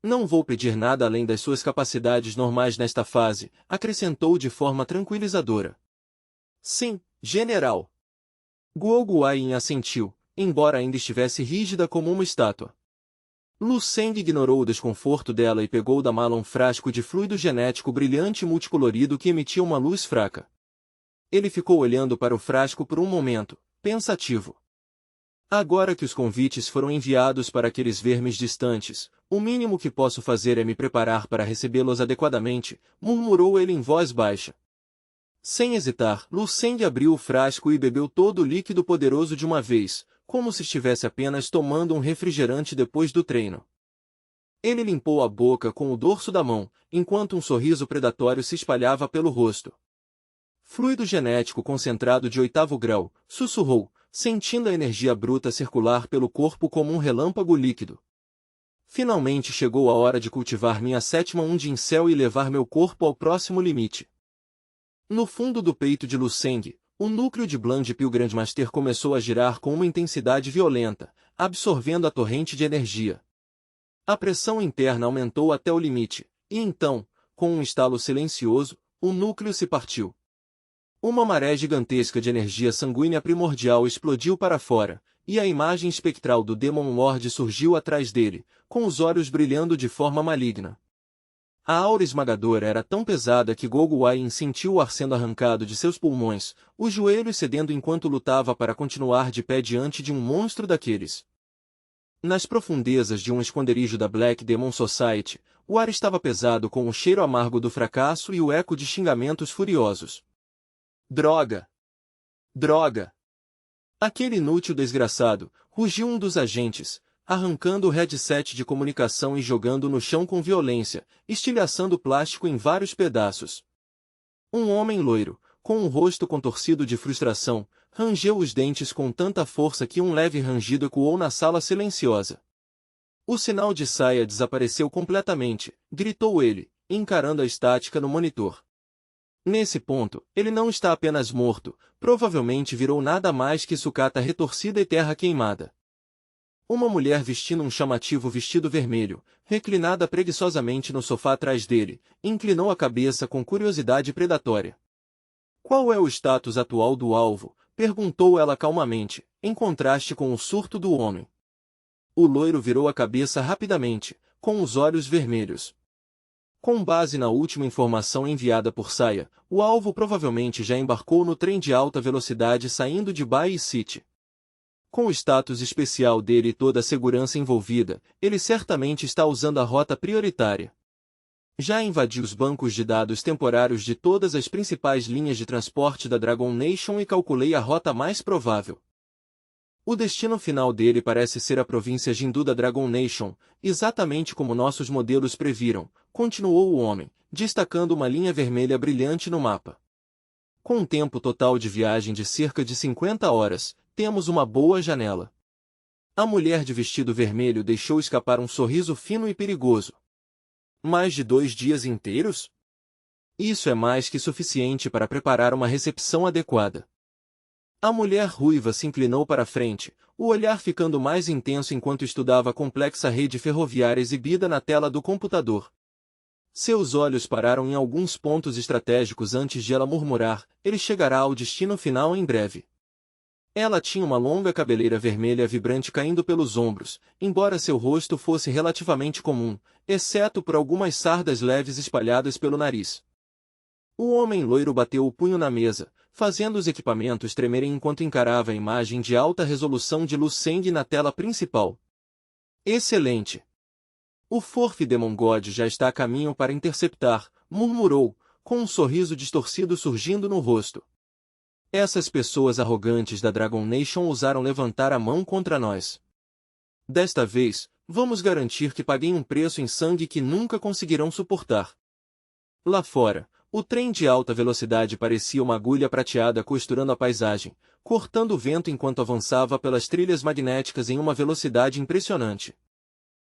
Não vou pedir nada além das suas capacidades normais nesta fase, acrescentou de forma tranquilizadora. Sim, general. Guo Guayin assentiu, embora ainda estivesse rígida como uma estátua. Luceng ignorou o desconforto dela e pegou da mala um frasco de fluido genético brilhante e multicolorido que emitia uma luz fraca. Ele ficou olhando para o frasco por um momento, pensativo. Agora que os convites foram enviados para aqueles vermes distantes, o mínimo que posso fazer é me preparar para recebê-los adequadamente, murmurou ele em voz baixa. Sem hesitar, Luceng abriu o frasco e bebeu todo o líquido poderoso de uma vez, como se estivesse apenas tomando um refrigerante depois do treino. Ele limpou a boca com o dorso da mão, enquanto um sorriso predatório se espalhava pelo rosto. Fluido genético concentrado de 8º grau, sussurrou, sentindo a energia bruta circular pelo corpo como um relâmpago líquido. Finalmente chegou a hora de cultivar minha 7ª Undin-Cell e levar meu corpo ao próximo limite. No fundo do peito de Lu Seng, o núcleo de Bland Pilgrandmaster começou a girar com uma intensidade violenta, absorvendo a torrente de energia. A pressão interna aumentou até o limite, e então, com um estalo silencioso, o núcleo se partiu. Uma maré gigantesca de energia sanguínea primordial explodiu para fora, e a imagem espectral do Demon Lord surgiu atrás dele, com os olhos brilhando de forma maligna. A aura esmagadora era tão pesada que Gogo Wain sentiu o ar sendo arrancado de seus pulmões, os joelhos cedendo enquanto lutava para continuar de pé diante de um monstro daqueles. Nas profundezas de um esconderijo da Black Demon Society, o ar estava pesado com o cheiro amargo do fracasso e o eco de xingamentos furiosos. Droga! Droga! Aquele inútil desgraçado, rugiu um dos agentes, arrancando o headset de comunicação e jogando no chão com violência, estilhaçando o plástico em vários pedaços. Um homem loiro, com um rosto contorcido de frustração, rangeu os dentes com tanta força que um leve rangido ecoou na sala silenciosa. O sinal de saia desapareceu completamente, gritou ele, encarando a estática no monitor. Nesse ponto, ele não está apenas morto, provavelmente virou nada mais que sucata retorcida e terra queimada. Uma mulher vestindo um chamativo vestido vermelho, reclinada preguiçosamente no sofá atrás dele, inclinou a cabeça com curiosidade predatória. Qual é o status atual do alvo? Perguntou ela calmamente, em contraste com o surto do homem. O loiro virou a cabeça rapidamente, com os olhos vermelhos. Com base na última informação enviada por Saia, o alvo provavelmente já embarcou no trem de alta velocidade saindo de Bay City. Com o status especial dele e toda a segurança envolvida, ele certamente está usando a rota prioritária. Já invadi os bancos de dados temporários de todas as principais linhas de transporte da Dragon Nation e calculei a rota mais provável. O destino final dele parece ser a província Jindu da Dragon Nation, exatamente como nossos modelos previram, continuou o homem, destacando uma linha vermelha brilhante no mapa. Com um tempo total de viagem de cerca de 50 horas, temos uma boa janela. A mulher de vestido vermelho deixou escapar um sorriso fino e perigoso. Mais de 2 dias inteiros? Isso é mais que suficiente para preparar uma recepção adequada. A mulher ruiva se inclinou para a frente, o olhar ficando mais intenso enquanto estudava a complexa rede ferroviária exibida na tela do computador. Seus olhos pararam em alguns pontos estratégicos antes de ela murmurar, ele chegará ao destino final em breve. Ela tinha uma longa cabeleira vermelha vibrante caindo pelos ombros, embora seu rosto fosse relativamente comum, exceto por algumas sardas leves espalhadas pelo nariz. O homem loiro bateu o punho na mesa, fazendo os equipamentos tremerem enquanto encarava a imagem de alta resolução de Lu Seng na tela principal. Excelente! O Forth Demon God já está a caminho para interceptar, murmurou, com um sorriso distorcido surgindo no rosto. Essas pessoas arrogantes da Dragon Nation ousaram levantar a mão contra nós. Desta vez, vamos garantir que paguem um preço em sangue que nunca conseguirão suportar. Lá fora, o trem de alta velocidade parecia uma agulha prateada costurando a paisagem, cortando o vento enquanto avançava pelas trilhas magnéticas em uma velocidade impressionante.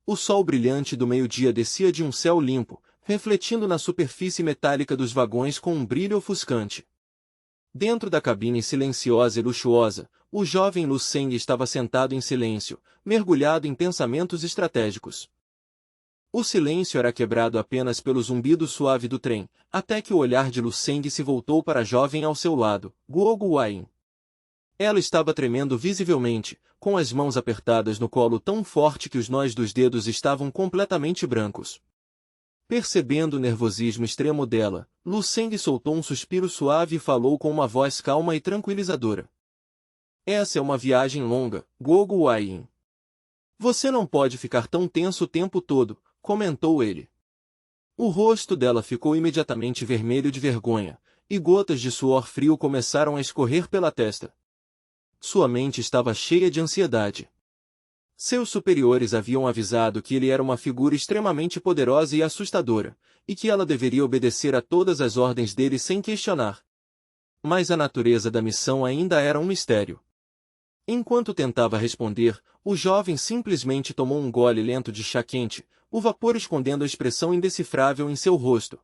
O sol brilhante do meio-dia descia de um céu limpo, refletindo na superfície metálica dos vagões com um brilho ofuscante. Dentro da cabine silenciosa e luxuosa, o jovem Lu Seng estava sentado em silêncio, mergulhado em pensamentos estratégicos. O silêncio era quebrado apenas pelo zumbido suave do trem, até que o olhar de Lu Seng se voltou para a jovem ao seu lado, Guogu Wain. Ela estava tremendo visivelmente, com as mãos apertadas no colo tão forte que os nós dos dedos estavam completamente brancos. Percebendo o nervosismo extremo dela, Lu Seng soltou um suspiro suave e falou com uma voz calma e tranquilizadora. Essa é uma viagem longa, Guogu Wain. Você não pode ficar tão tenso o tempo todo, comentou ele. O rosto dela ficou imediatamente vermelho de vergonha, e gotas de suor frio começaram a escorrer pela testa. Sua mente estava cheia de ansiedade. Seus superiores haviam avisado que ele era uma figura extremamente poderosa e assustadora, e que ela deveria obedecer a todas as ordens dele sem questionar. Mas a natureza da missão ainda era um mistério. Enquanto tentava responder, o jovem simplesmente tomou um gole lento de chá quente, o vapor escondendo a expressão indecifrável em seu rosto.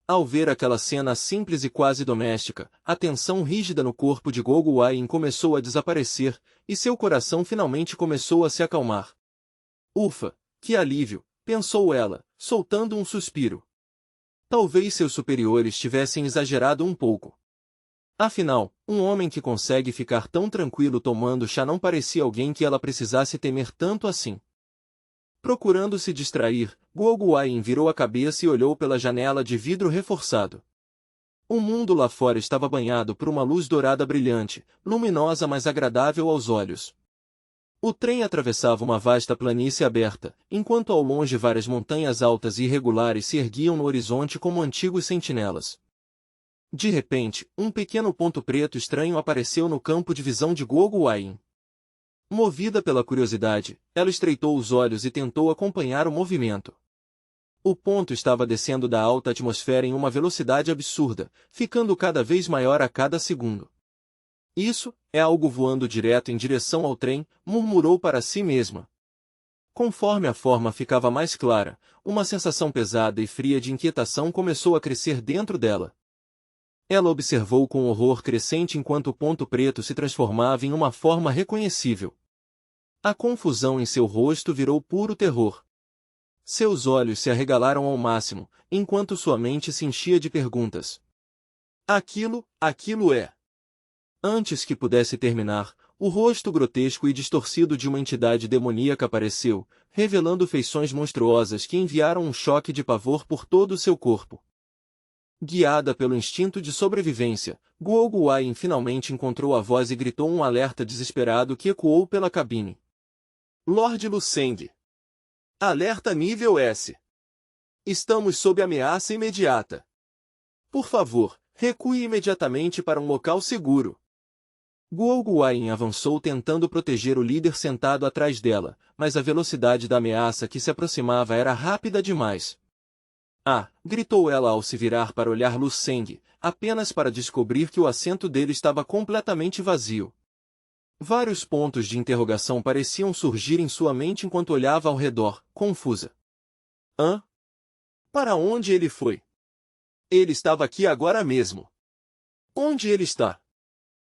Ao ver aquela cena simples e quase doméstica, a tensão rígida no corpo de Gogo Wain começou a desaparecer, e seu coração finalmente começou a se acalmar. Ufa, que alívio, pensou ela, soltando um suspiro. Talvez seus superiores tivessem exagerado um pouco. Afinal, um homem que consegue ficar tão tranquilo tomando chá não parecia alguém que ela precisasse temer tanto assim. Procurando se distrair, Gogo Wain virou a cabeça e olhou pela janela de vidro reforçado. O mundo lá fora estava banhado por uma luz dourada brilhante, luminosa mas agradável aos olhos. O trem atravessava uma vasta planície aberta, enquanto ao longe várias montanhas altas e irregulares se erguiam no horizonte como antigos sentinelas. De repente, um pequeno ponto preto estranho apareceu no campo de visão de Gogo Wain. Movida pela curiosidade, ela estreitou os olhos e tentou acompanhar o movimento. O ponto estava descendo da alta atmosfera em uma velocidade absurda, ficando cada vez maior a cada segundo. Isso é algo voando direto em direção ao trem, murmurou para si mesma. Conforme a forma ficava mais clara, uma sensação pesada e fria de inquietação começou a crescer dentro dela. Ela observou com horror crescente enquanto o ponto preto se transformava em uma forma reconhecível. A confusão em seu rosto virou puro terror. Seus olhos se arregalaram ao máximo, enquanto sua mente se enchia de perguntas. Aquilo é. Antes que pudesse terminar, o rosto grotesco e distorcido de uma entidade demoníaca apareceu, revelando feições monstruosas que enviaram um choque de pavor por todo o seu corpo. Guiada pelo instinto de sobrevivência, Gogo Wain finalmente encontrou a voz e gritou um alerta desesperado que ecoou pela cabine. Lord Luceng. Alerta nível S. Estamos sob ameaça imediata. Por favor, recue imediatamente para um local seguro. Gogo Wain avançou tentando proteger o líder sentado atrás dela, mas a velocidade da ameaça que se aproximava era rápida demais. Ah! Gritou ela ao se virar para olhar Luceng, apenas para descobrir que o assento dele estava completamente vazio. Vários pontos de interrogação pareciam surgir em sua mente enquanto olhava ao redor, confusa. Hã? Para onde ele foi? Ele estava aqui agora mesmo. Onde ele está?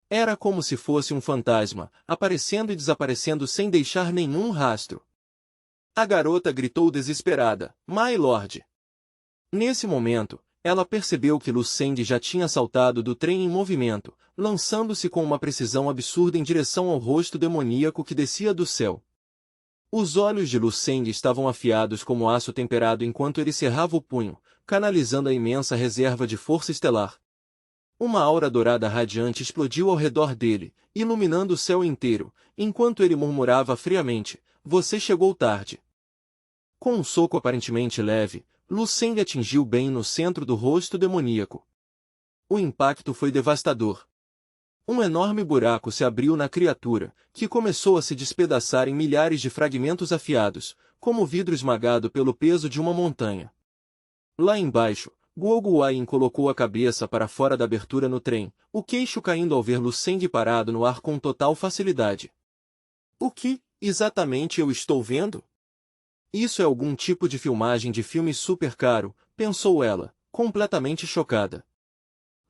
Era como se fosse um fantasma, aparecendo e desaparecendo sem deixar nenhum rastro. A garota gritou desesperada, My Lord! Nesse momento, ela percebeu que Luceng já tinha saltado do trem em movimento, lançando-se com uma precisão absurda em direção ao rosto demoníaco que descia do céu. Os olhos de Luceng estavam afiados como aço temperado enquanto ele cerrava o punho, canalizando a imensa reserva de força estelar. Uma aura dourada radiante explodiu ao redor dele, iluminando o céu inteiro, enquanto ele murmurava friamente, Você chegou tarde. Com um soco aparentemente leve, Luceng atingiu bem no centro do rosto demoníaco. O impacto foi devastador. Um enorme buraco se abriu na criatura, que começou a se despedaçar em milhares de fragmentos afiados, como vidro esmagado pelo peso de uma montanha. Lá embaixo, Gogo Wain colocou a cabeça para fora da abertura no trem, o queixo caindo ao ver Luceng parado no ar com total facilidade. O que, exatamente eu estou vendo? Isso é algum tipo de filmagem de filme super caro, pensou ela, completamente chocada.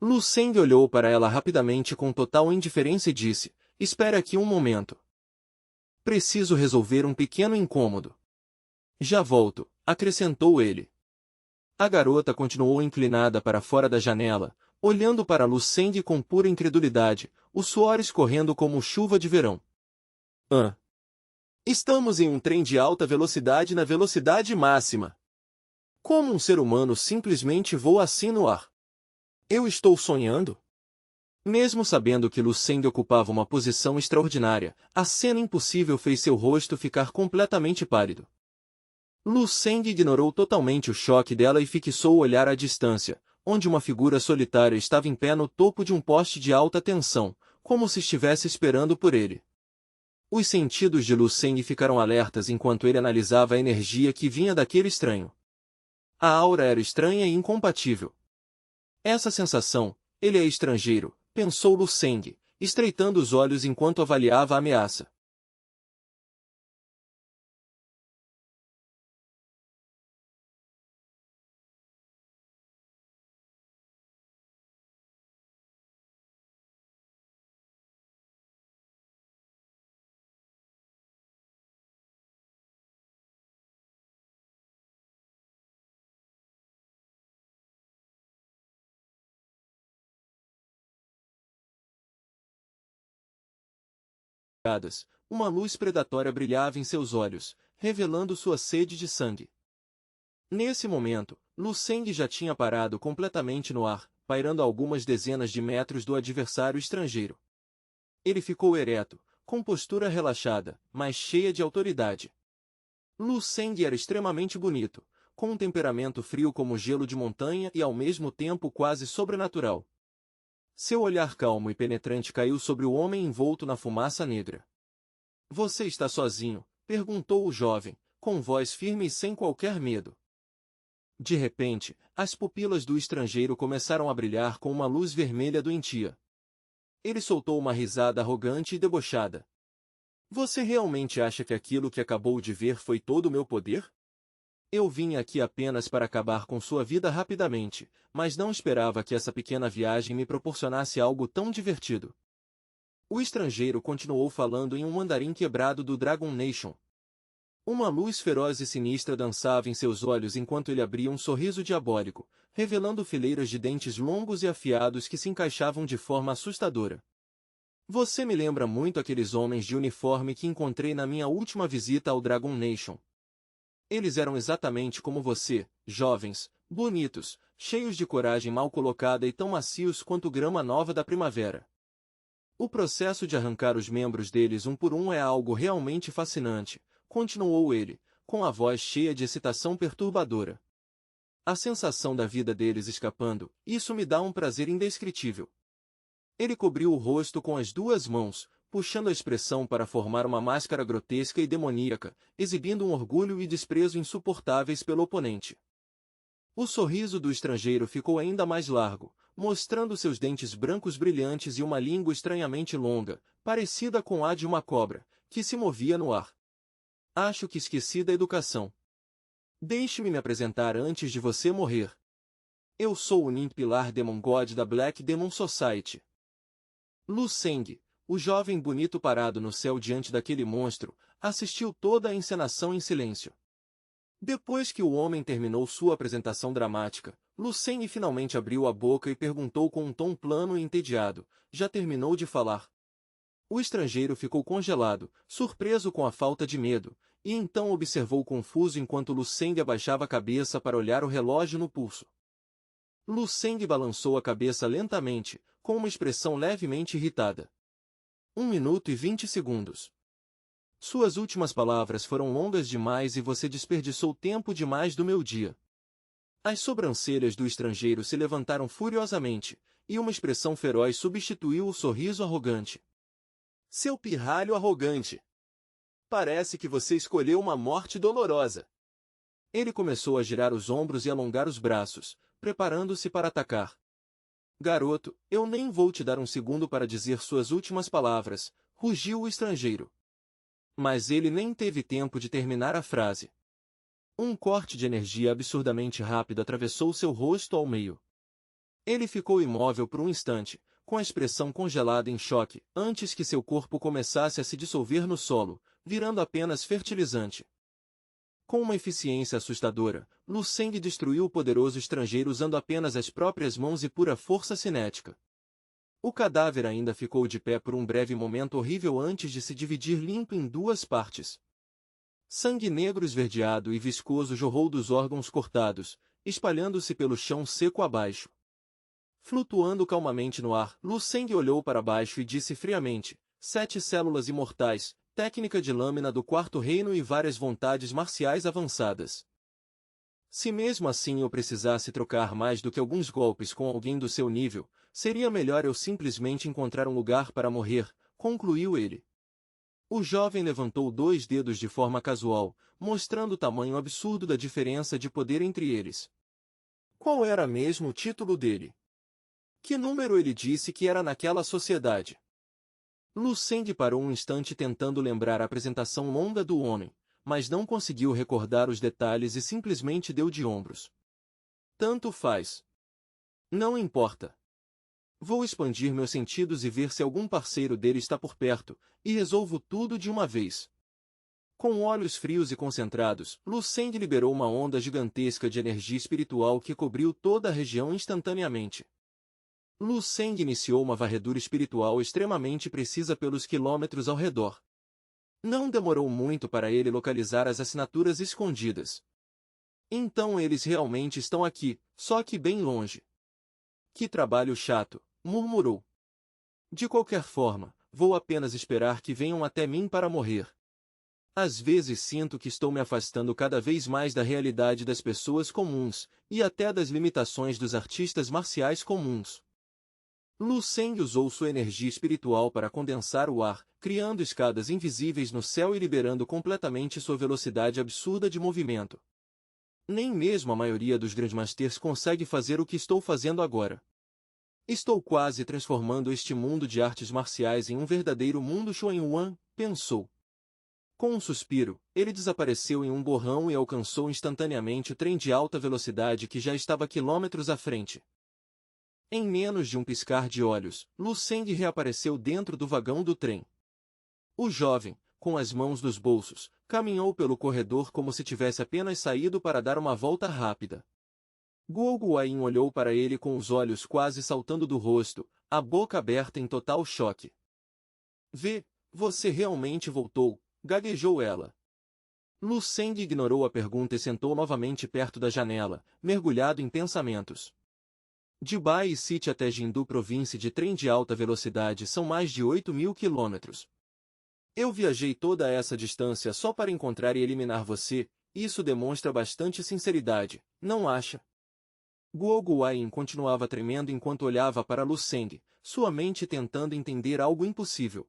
Luceng olhou para ela rapidamente com total indiferença e disse, Espere aqui um momento. Preciso resolver um pequeno incômodo. Já volto, acrescentou ele. A garota continuou inclinada para fora da janela, olhando para Luceng com pura incredulidade, o suor escorrendo como chuva de verão. Estamos em um trem de alta velocidade na velocidade máxima. Como um ser humano simplesmente voa assim no ar? Eu estou sonhando? Mesmo sabendo que Luceng ocupava uma posição extraordinária, a cena impossível fez seu rosto ficar completamente pálido. Luceng ignorou totalmente o choque dela e fixou o olhar à distância, onde uma figura solitária estava em pé no topo de um poste de alta tensão, como se estivesse esperando por ele. Os sentidos de Luceng ficaram alertas enquanto ele analisava a energia que vinha daquele estranho. A aura era estranha e incompatível. Essa sensação, Ele é estrangeiro, pensou Lu Seng, estreitando os olhos enquanto avaliava a ameaça. Uma luz predatória brilhava em seus olhos, revelando sua sede de sangue. Nesse momento, Lu Seng já tinha parado completamente no ar, pairando a algumas dezenas de metros do adversário estrangeiro. Ele ficou ereto, com postura relaxada, mas cheia de autoridade. Lu Seng era extremamente bonito, com um temperamento frio como gelo de montanha e ao mesmo tempo quase sobrenatural. Seu olhar calmo e penetrante caiu sobre o homem envolto na fumaça negra. Você está sozinho? Perguntou o jovem, com voz firme e sem qualquer medo. De repente, as pupilas do estrangeiro começaram a brilhar com uma luz vermelha doentia. Ele soltou uma risada arrogante e debochada. Você realmente acha que aquilo que acabou de ver foi todo o meu poder? Eu vim aqui apenas para acabar com sua vida rapidamente, mas não esperava que essa pequena viagem me proporcionasse algo tão divertido. O estrangeiro continuou falando em um mandarim quebrado do Dragon Nation. Uma luz feroz e sinistra dançava em seus olhos enquanto ele abria um sorriso diabólico, revelando fileiras de dentes longos e afiados que se encaixavam de forma assustadora. Você me lembra muito aqueles homens de uniforme que encontrei na minha última visita ao Dragon Nation. Eles eram exatamente como você, jovens, bonitos, cheios de coragem mal colocada e tão macios quanto grama nova da primavera. O processo de arrancar os membros deles um por um é algo realmente fascinante, continuou ele, com a voz cheia de excitação perturbadora. A sensação da vida deles escapando, isso me dá um prazer indescritível. Ele cobriu o rosto com as duas mãos, puxando a expressão para formar uma máscara grotesca e demoníaca, exibindo um orgulho e desprezo insuportáveis pelo oponente. O sorriso do estrangeiro ficou ainda mais largo, mostrando seus dentes brancos brilhantes e uma língua estranhamente longa, parecida com a de uma cobra, que se movia no ar. Acho que esqueci da educação. Deixe-me me apresentar antes de você morrer. Eu sou o Nin Pilar Demon God da Black Demon Society. Lu Seng, o jovem bonito parado no céu diante daquele monstro, assistiu toda a encenação em silêncio. Depois que o homem terminou sua apresentação dramática, Lu Seng finalmente abriu a boca e perguntou com um tom plano e entediado, já terminou de falar? O estrangeiro ficou congelado, surpreso com a falta de medo, e então observou confuso enquanto Lu Seng abaixava a cabeça para olhar o relógio no pulso. Lu Seng balançou a cabeça lentamente, com uma expressão levemente irritada. 1 minuto e 20 segundos. Suas últimas palavras foram longas demais e você desperdiçou tempo demais do meu dia. As sobrancelhas do estrangeiro se levantaram furiosamente, e uma expressão feroz substituiu o sorriso arrogante. Seu pirralho arrogante! Parece que você escolheu uma morte dolorosa. Ele começou a girar os ombros e alongar os braços, preparando-se para atacar. Garoto, eu nem vou te dar um segundo para dizer suas últimas palavras, rugiu o estrangeiro. Mas ele nem teve tempo de terminar a frase. Um corte de energia absurdamente rápido atravessou seu rosto ao meio. Ele ficou imóvel por um instante, com a expressão congelada em choque, antes que seu corpo começasse a se dissolver no solo, virando apenas fertilizante. Com uma eficiência assustadora, Lu Seng destruiu o poderoso estrangeiro usando apenas as próprias mãos e pura força cinética. O cadáver ainda ficou de pé por um breve momento horrível antes de se dividir limpo em duas partes. Sangue negro esverdeado e viscoso jorrou dos órgãos cortados, espalhando-se pelo chão seco abaixo. Flutuando calmamente no ar, Lu Seng olhou para baixo e disse friamente, 7 células imortais, técnica de lâmina do quarto reino e várias vontades marciais avançadas. Se mesmo assim eu precisasse trocar mais do que alguns golpes com alguém do seu nível, seria melhor eu simplesmente encontrar um lugar para morrer, concluiu ele. O jovem levantou 2 dedos de forma casual, mostrando o tamanho absurdo da diferença de poder entre eles. Qual era mesmo o título dele? Que número ele disse que era naquela sociedade? Lu Seng parou um instante tentando lembrar a apresentação longa do homem, mas não conseguiu recordar os detalhes e simplesmente deu de ombros. Tanto faz. Não importa. Vou expandir meus sentidos e ver se algum parceiro dele está por perto, e resolvo tudo de uma vez. Com olhos frios e concentrados, Lu Seng liberou uma onda gigantesca de energia espiritual que cobriu toda a região instantaneamente. Lu Seng iniciou uma varredura espiritual extremamente precisa pelos quilômetros ao redor. Não demorou muito para ele localizar as assinaturas escondidas. Então eles realmente estão aqui, só que bem longe. Que trabalho chato, murmurou. De qualquer forma, vou apenas esperar que venham até mim para morrer. Às vezes sinto que estou me afastando cada vez mais da realidade das pessoas comuns, e até das limitações dos artistas marciais comuns. Lu Seng usou sua energia espiritual para condensar o ar, criando escadas invisíveis no céu e liberando completamente sua velocidade absurda de movimento. Nem mesmo a maioria dos Grandmasters consegue fazer o que estou fazendo agora. Estou quase transformando este mundo de artes marciais em um verdadeiro mundo Xuanyuan, pensou. Com um suspiro, ele desapareceu em um borrão e alcançou instantaneamente o trem de alta velocidade que já estava quilômetros à frente. Em menos de um piscar de olhos, Lu Seng reapareceu dentro do vagão do trem. O jovem, com as mãos nos bolsos, caminhou pelo corredor como se tivesse apenas saído para dar uma volta rápida. Guo Guayin olhou para ele com os olhos quase saltando do rosto, a boca aberta em total choque. Você realmente voltou, gaguejou ela. Lu Seng ignorou a pergunta e sentou novamente perto da janela, mergulhado em pensamentos. De Bai City até Jindu província de trem de alta velocidade são mais de 8.000 quilômetros. Eu viajei toda essa distância só para encontrar e eliminar você, isso demonstra bastante sinceridade, não acha? Guo Guayin continuava tremendo enquanto olhava para Lu Seng, sua mente tentando entender algo impossível.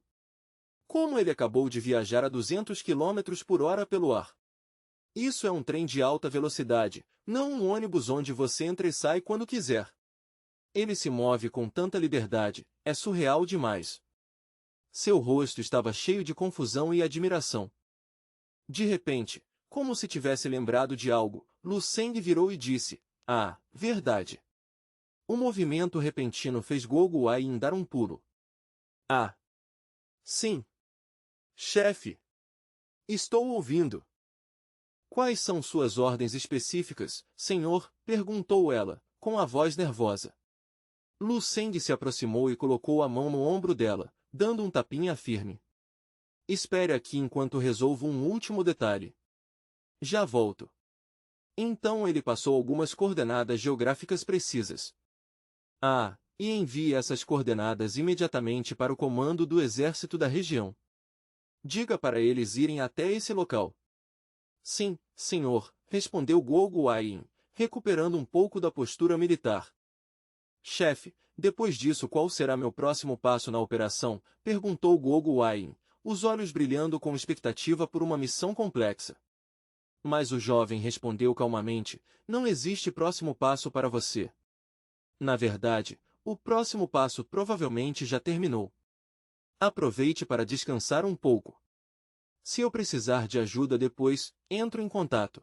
Como ele acabou de viajar a 200 km por hora pelo ar? Isso é um trem de alta velocidade, não um ônibus onde você entra e sai quando quiser. Ele se move com tanta liberdade, é surreal demais. Seu rosto estava cheio de confusão e admiração. De repente, como se tivesse lembrado de algo, Lu Seng virou e disse, verdade. O movimento repentino fez Guo Guayin dar um pulo. Sim. Chefe. Estou ouvindo. Quais são suas ordens específicas, senhor? Perguntou ela, com a voz nervosa. Lu Seng se aproximou e colocou a mão no ombro dela, dando um tapinha firme. Espere aqui enquanto resolvo um último detalhe. Já volto. Então ele passou algumas coordenadas geográficas precisas. E envie essas coordenadas imediatamente para o comando do exército da região. Diga para eles irem até esse local. Sim, senhor, respondeu Guo Guayin, recuperando um pouco da postura militar. Chefe, depois disso qual será meu próximo passo na operação? Perguntou Guo Guayin, os olhos brilhando com expectativa por uma missão complexa. Mas o jovem respondeu calmamente, não existe próximo passo para você. Na verdade, o próximo passo provavelmente já terminou. Aproveite para descansar um pouco. Se eu precisar de ajuda depois, entro em contato.